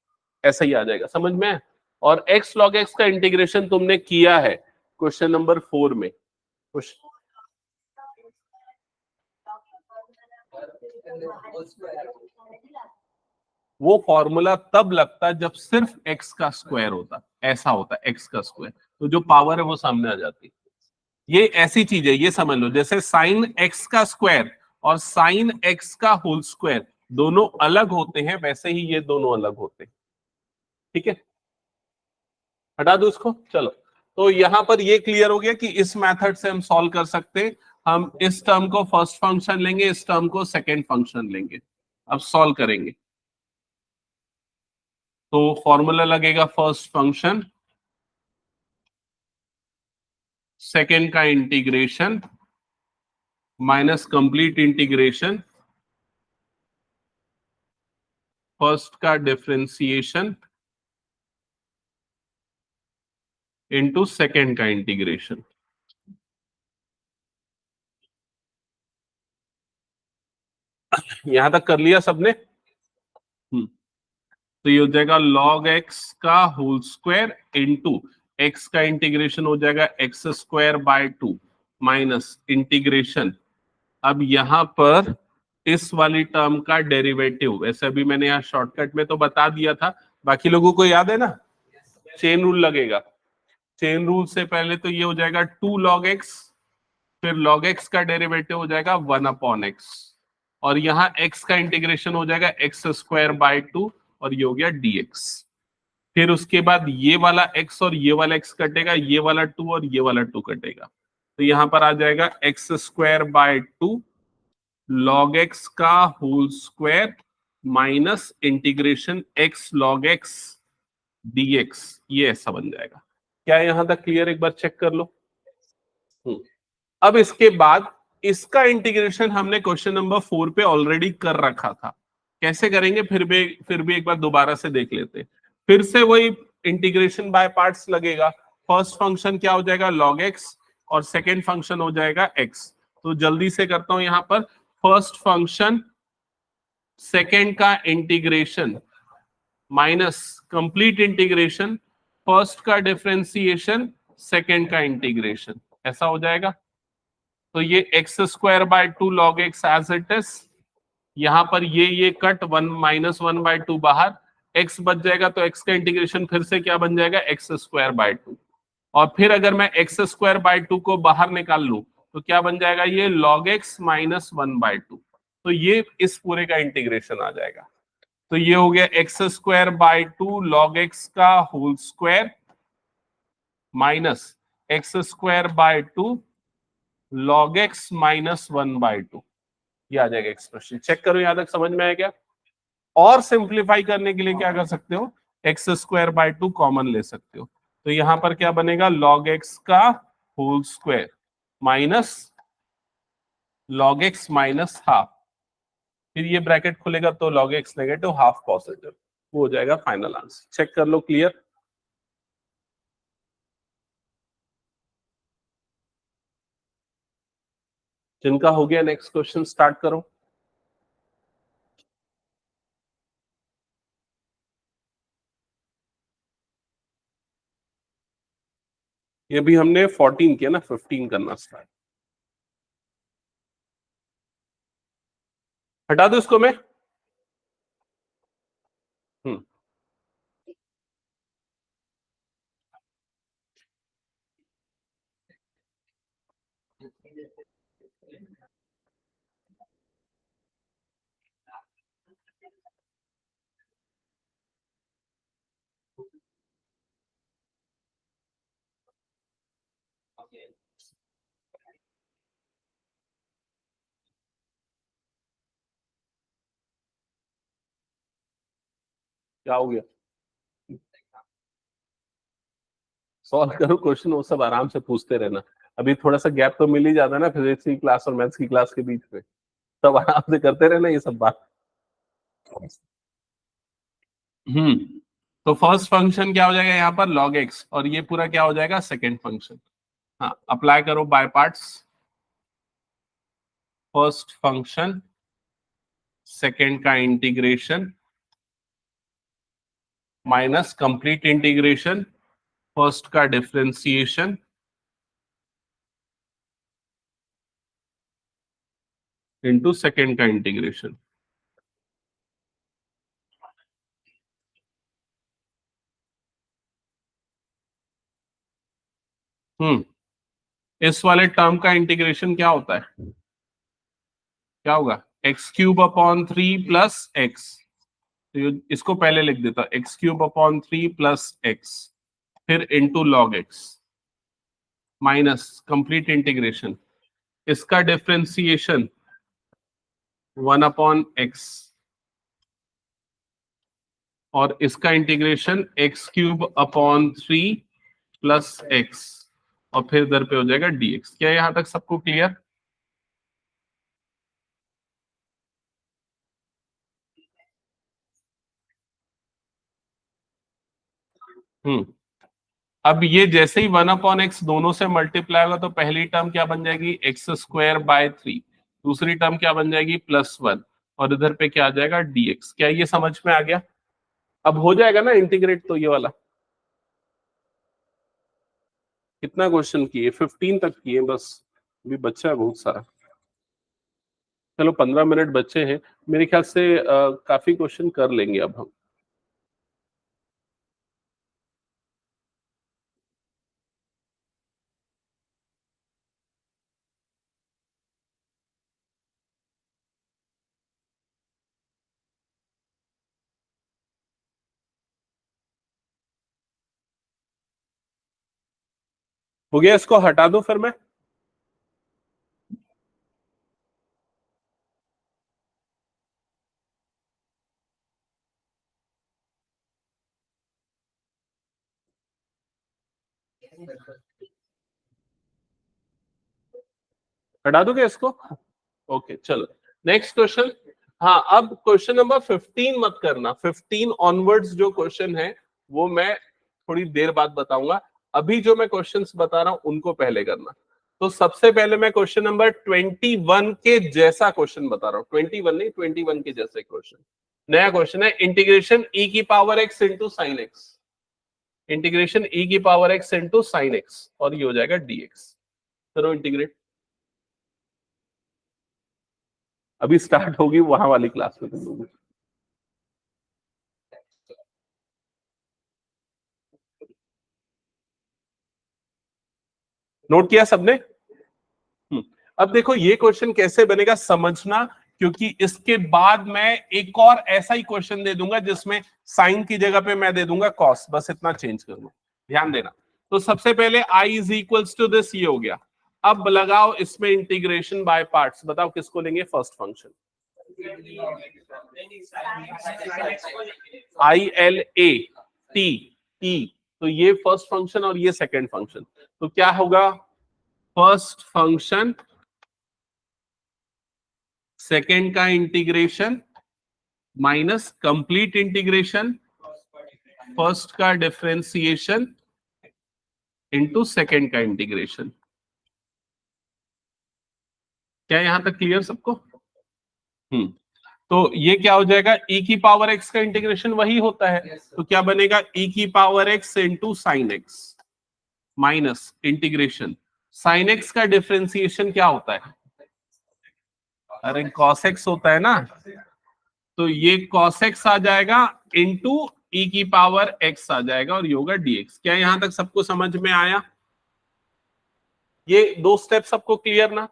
[SPEAKER 1] ऐसा ही आ जाएगा, समझ में? और x log x का इंटीग्रेशन तुमने किया है क्वेश्चन नंबर 4 में। वो फॉर्मूला तब लगता जब सिर्फ x का स्क्वायर होता, ऐसा होता x का स्क्वायर, तो जो पावर है वो सामने आ जाती। ये ऐसी चीज है, ये समझ लो, जैसे साइन x का स्क्वायर और साइन x का होल स्क्वायर दोनों अलग होते हैं, वैसे ही ये दोनों अलग होते हैं। ठीक है, हटा दो इसको। चलो, तो यहां पर ये क्लियर हो गया कि इस मेथड से हम सॉल्व कर सकते हैं। हम इस टर्म को फर्स्ट फंक्शन लेंगे, इस टर्म को सेकंड फंक्शन लेंगे, अब सॉल्व करेंगे। तो फॉर्मूला लगेगा फर्स्ट फंक्शन, सेकंड का integration minus complete integration, first का डिफरेंशिएशन इनटू सेकंड का इंटीग्रेशन। यहां तक कर लिया सबने? तो ये हो जाएगा log x का होल स्क्वायर इंटू x का इंटीग्रेशन हो जाएगा x² / 2 माइनस इंटीग्रेशन, अब यहां पर इस वाली टर्म का डेरिवेटिव, वैसे भी मैंने यहाँ शॉर्टकट में तो बता दिया था, बाकी लोगों को याद है ना? चेन रूल लगेगा। चेन रूल से पहले तो ये हो जाएगा 2 log x, फिर log x का डेरिवेटिव हो जाएगा 1/x, और यहाँ x का इंटीग्रेशन हो जाएगा x² / 2, और ये हो गया dx। फिर उसके बाद ये वाला x और ये वाला x कटेगा, ये वाला 2 और ये वाला 2 कटेगा, तो यहां पर आ जाएगा x square by 2 log X का whole square minus integration x log x dx, ये ऐसा बन जाएगा। क्या यहां तक क्लियर? एक बार चेक कर लो। अब इसके बाद इसका इंटीग्रेशन हमने क्वेश्चन नंबर 4 पे ऑलरेडी कर रखा था। कैसे करेंगे फिर भी एक बार दोबारा से देख लेते हैं। फिर से वही इंटीग्रेशन बाय पार्ट्स लगेगा। फर्स्ट फंक्शन क्या हो जाएगा? log x, और सेकेंड फंक्शन हो जाएगा x। तो जल्दी से करता हूं यहां पर। फर्स्ट फंक्शन सेकेंड का integration minus complete integration first का डिफरेंशिएशन सेकेंड का इंटीग्रेशन, ऐसा हो जाएगा। तो ये x square by 2 log x as it is, यहां पर ये कट 1 माइनस 1 बाय 2 बाहर, एक्स बच जाएगा, तो एक्स का इंटीग्रेशन फिर से क्या बन जाएगा? X square by 2। और फिर अगर मैं एक्स स्क्वायर बाय 2 को बाहर निकाल लूं तो क्या बन जाएगा? ये लॉग एक्स माइनस 1 बाय 2। तो ये इस पूरे का इंटीग्रेशन आ जाएगा। तो ये हो गया X square by 2 log X का whole square minus x square by 2 log x minus 1 by 2, ये आ जाएगा एक्सप्रेशन। चेक करो यहां तक समझ में आया क्या? और सिंप्लीफाई करने के लिए क्या कर सकते हो? एक्स स्क्वायर बाय 2 कॉमन ले सकते हो। तो यहां पर क्या बनेगा? log x का whole square minus log x minus half, फिर ये ब्रैकेट खुलेगा तो log x negative half positive, वो हो जाएगा फाइनल आंसर। चेक कर लो। क्लियर? जिनका हो गया नेक्स्ट क्वेश्चन स्टार्ट करो। ये भी हमने 14 किया ना, 15 करना स्टार्ट। हटा दो इसको मैं। हम्म क्या हो गया? सॉल्व करो क्वेश्चन, वो सब आराम से पूछते रहना। अभी थोड़ा सा गैप तो मिल ही जाता है ना फिजिक्स की क्लास और मैथ्स की क्लास के बीच में, सब आराम से करते रहना ये सब बात। हम्म तो फर्स्ट फंक्शन क्या हो जाएगा यहाँ पर? log x, और ये पूरा क्या हो जाएगा? Second function. हाँ, अप्लाई करो by parts. First function second का integration minus complete integration first का डिफरेंशिएशन इनटू सेकेंड का इंटीग्रेशन। इस वाले टर्म का इंटीग्रेशन क्या होता है? क्या होगा? X cube upon 3 plus X. तो इसको पहले लिख देता, X cube upon 3 plus X, फिर into log x minus complete integration, इसका डिफरेंशिएशन 1 अपॉन एक्स, और इसका integration X cube upon 3 plus X, और फिर इधर पे हो जाएगा dx। क्या यहां तक सबको क्लियर? हम्म अब ये जैसे ही 1 अपॉन एक्स दोनों से मल्टीप्लाई होगा तो पहली टर्म क्या बन जाएगी? एक्स स्क्वायर बाय 3, दूसरी टर्म क्या बन जाएगी? +1, और इधर पे क्या आ जाएगा? dx। क्या ये समझ में आ गया? अब हो जाएगा ना इंटीग्रेट, तो ये वाला कितना क्वेश्चन किए? 15 तक किए बस, अभी बच्चा है बहुत सारा। चलो 15 मिनट बच्चे हैं, मेरे ख्याल से काफी क्वेश्चन कर लेंगे अब हम। हो गया, इसको हटा दो फिर मैं। हटा दोगे इसको? ओके चलो नेक्स्ट क्वेश्चन। हाँ, अब क्वेश्चन नंबर 15 मत करना, 15 ऑनवर्ड्स जो क्वेश्चन है वो मैं थोड़ी देर बाद बताऊंगा। अभी जो मैं क्वेश्चंस बता रहा हूं उनको पहले करना। तो सबसे पहले मैं क्वेश्चन नंबर 21 के जैसा क्वेश्चन बता रहा हूँ, 21 नहीं, 21 के जैसे क्वेश्चन। नया क्वेश्चन है, इंटीग्रेशन ई की power X into sine X. Integration E की power X into sine X, और ये हो जाएगा डीएक्स। करो इंटीग्रेट। अभी स्टार्ट होगी वहां वाली क्लास में तुम लोग। नोट किया सबने? अब देखो ये क्वेश्चन कैसे बनेगा समझना, क्योंकि इसके बाद मैं एक और ऐसा ही क्वेश्चन दे दूंगा जिसमें साइन की जगह पे मैं दे दूंगा कॉस, बस इतना चेंज कर लो, ध्यान देना। तो सबसे पहले i is equals to this, ये हो गया। अब लगाओ इसमें इंटीग्रेशन बाय पार्ट्स, बताओ किसको लेंगे first function? I L A T E, तो ये फर्स्ट फंक्शन और ये सेकंड फंक्शन। तो क्या होगा? फर्स्ट फंक्शन सेकेंड का integration minus complete integration first का डिफरेंशिएशन इनटू सेकेंड का इंटीग्रेशन। क्या यहां तक क्लियर सबको? तो ये क्या हो जाएगा? e की पावर x का इंटीग्रेशन वही होता है, तो क्या बनेगा? e की power x into sine x minus integration sine x का डिफरेंशिएशन क्या होता है? अरे cos x होता है ना, तो ये cos x आ जाएगा इंटू e की पावर x आ जाएगा, और ये होगा dx। क्या यहां तक सबको समझ में आया? ये दो स्टेप सबको क्लियर ना?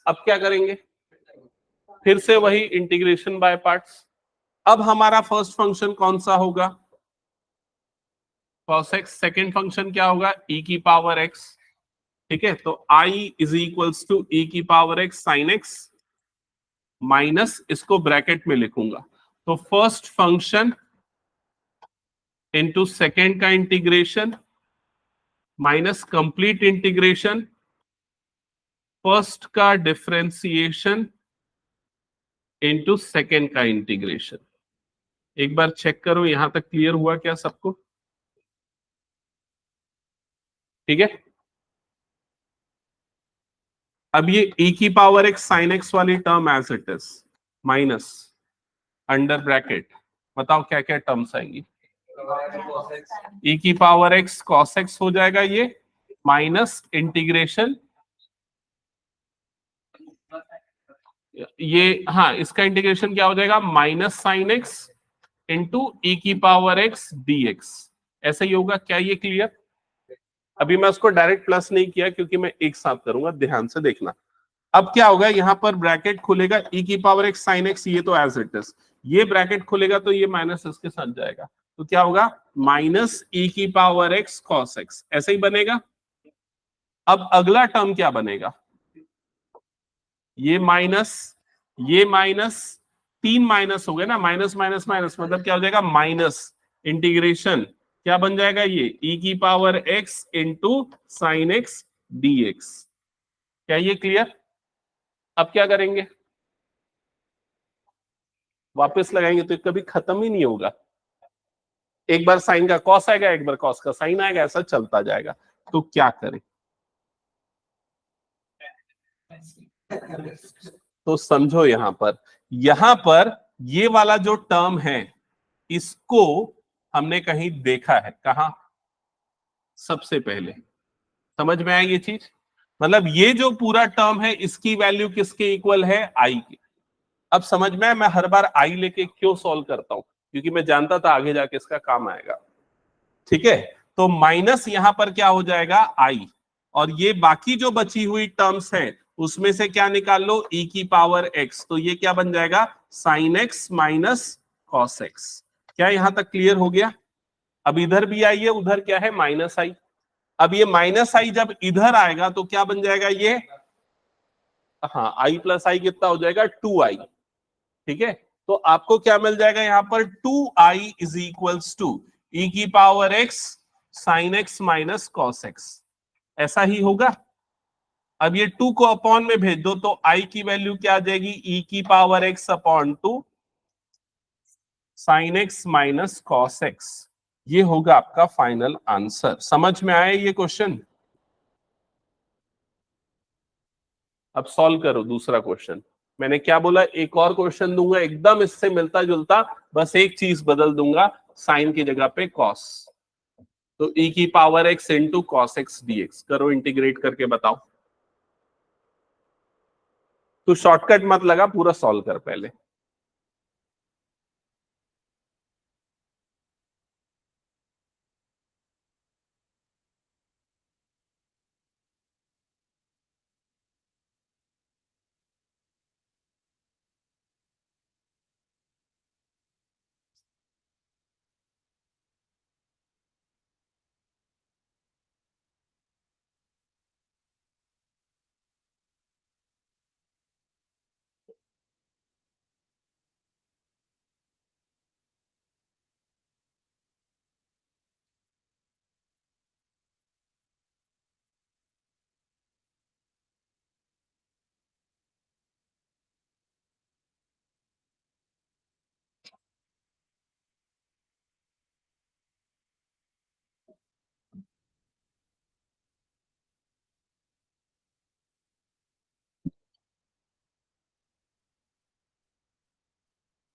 [SPEAKER 1] अब क्या करेंगे? फिर से वही इंटीग्रेशन बाय पार्ट्स। अब हमारा फर्स्ट फंक्शन कौन सा होगा? cos x। सेकेंड फंक्शन क्या होगा? e की पावर x। ठीक है, तो i is equals to e की power x sine x minus, इसको ब्रैकेट में लिखूंगा, तो फर्स्ट फंक्शन इनटू सेकेंड का integration minus complete integration first का डिफरेंशिएशन इनटू सेकेंड का इंटीग्रेशन। एक बार चेक करो यहां तक क्लियर हुआ क्या सबको? ठीक है, अब ये e की पावर x साइन x वाली term as it is minus under bracket, बताओ क्या क्या टर्म्स आएंगी? e की पावर x cos x हो जाएगा ये, माइनस इंटीग्रेशन ये, हाँ इसका इंटीग्रेशन क्या हो जाएगा? Minus sine x into e की पावर x dx। ऐसा ही होगा क्या? ये क्लियर? अभी मैं उसको डायरेक्ट प्लस नहीं किया क्योंकि मैं एक साथ करूंगा, ध्यान से देखना। अब क्या होगा? यहां पर ब्रैकेट खुलेगा e की पावर x साइन x, ये तो एज इट इज, ये ब्रैकेट खुलेगा तो ये माइनस इसके साथ जाएगा, तो क्या होगा? माइनस e की पावर x cos x, ऐसे ही बनेगा। अब अगला टर्म क्या बनेगा? ये माइनस, तीन माइनस हो गए ना, माइनस माइनस माइनस, मतलब क्या हो जाएगा? माइनस इंटीग्रेशन क्या बन जाएगा? ये e की power x into sine x dx। क्या ये क्लियर? अब क्या करेंगे? वापस लगाएंगे तो कभी खत्म ही नहीं होगा। एक बार साइन का कॉस आएगा, एक बार कॉस का साइन आएगा, ऐसा चलता जाएगा। तो क्या करें? तो समझो यहां पर ये वाला जो टर्म है इसको हमने कहीं देखा है, कहा? सबसे पहले समझ में आए ये चीज? मतलब ये जो पूरा टर्म है इसकी वैल्यू किसके इक्वल है? आई की। अब समझ में आया मैं हर बार आई लेके क्यों सॉल्व करता हूं? क्योंकि मैं जानता था आगे जाके इसका काम आएगा। ठीक है, तो माइनस यहां पर क्या हो जाएगा? आई, और ये बाकी जो बची हुई टर्म्स है उसमें से क्या निकाल लो? e की पावर x, तो ये क्या बन जाएगा? Sine x minus cos x। क्या यहां तक क्लियर हो गया? अब इधर भी आई है, उधर क्या है? माइनस आई। अब ये माइनस आई जब इधर आएगा तो क्या बन जाएगा ये, हाँ आई प्लस आई कितना हो जाएगा 2i, ठीक है। तो आपको क्या मिल जाएगा यहाँ पर 2i is equals to e की power x sine x minus cos x, ऐसा ही होगा। अब ये 2 को अपॉन में भेज दो तो i की वैल्यू क्या आ जाएगी, ई की power x upon 2 sine x minus cos x। ये होगा आपका फाइनल आंसर। समझ में आया ये क्वेश्चन? अब सॉल्व करो दूसरा क्वेश्चन। मैंने क्या बोला, एक और क्वेश्चन दूंगा एकदम इससे मिलता जुलता, बस एक चीज बदल दूंगा, साइन की जगह पे कॉस। तो e की power x into cos x dx करो, इंटीग्रेट करके बताओ। तो शॉर्टकट मत लगा, पूरा सॉल्व कर पहले।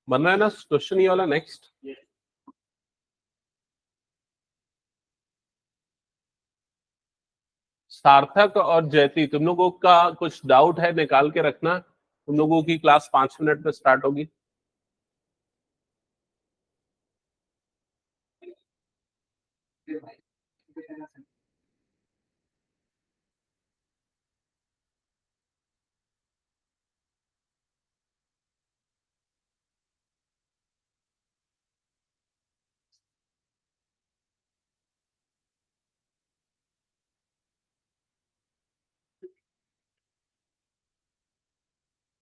[SPEAKER 1] बन रहा है ना क्वेश्चन ये वाला? नेक्स्ट सार्थक और जयती, तुम लोगों का कुछ डाउट है निकाल के रखना। तुम लोगों की क्लास 5 मिनट में स्टार्ट होगी।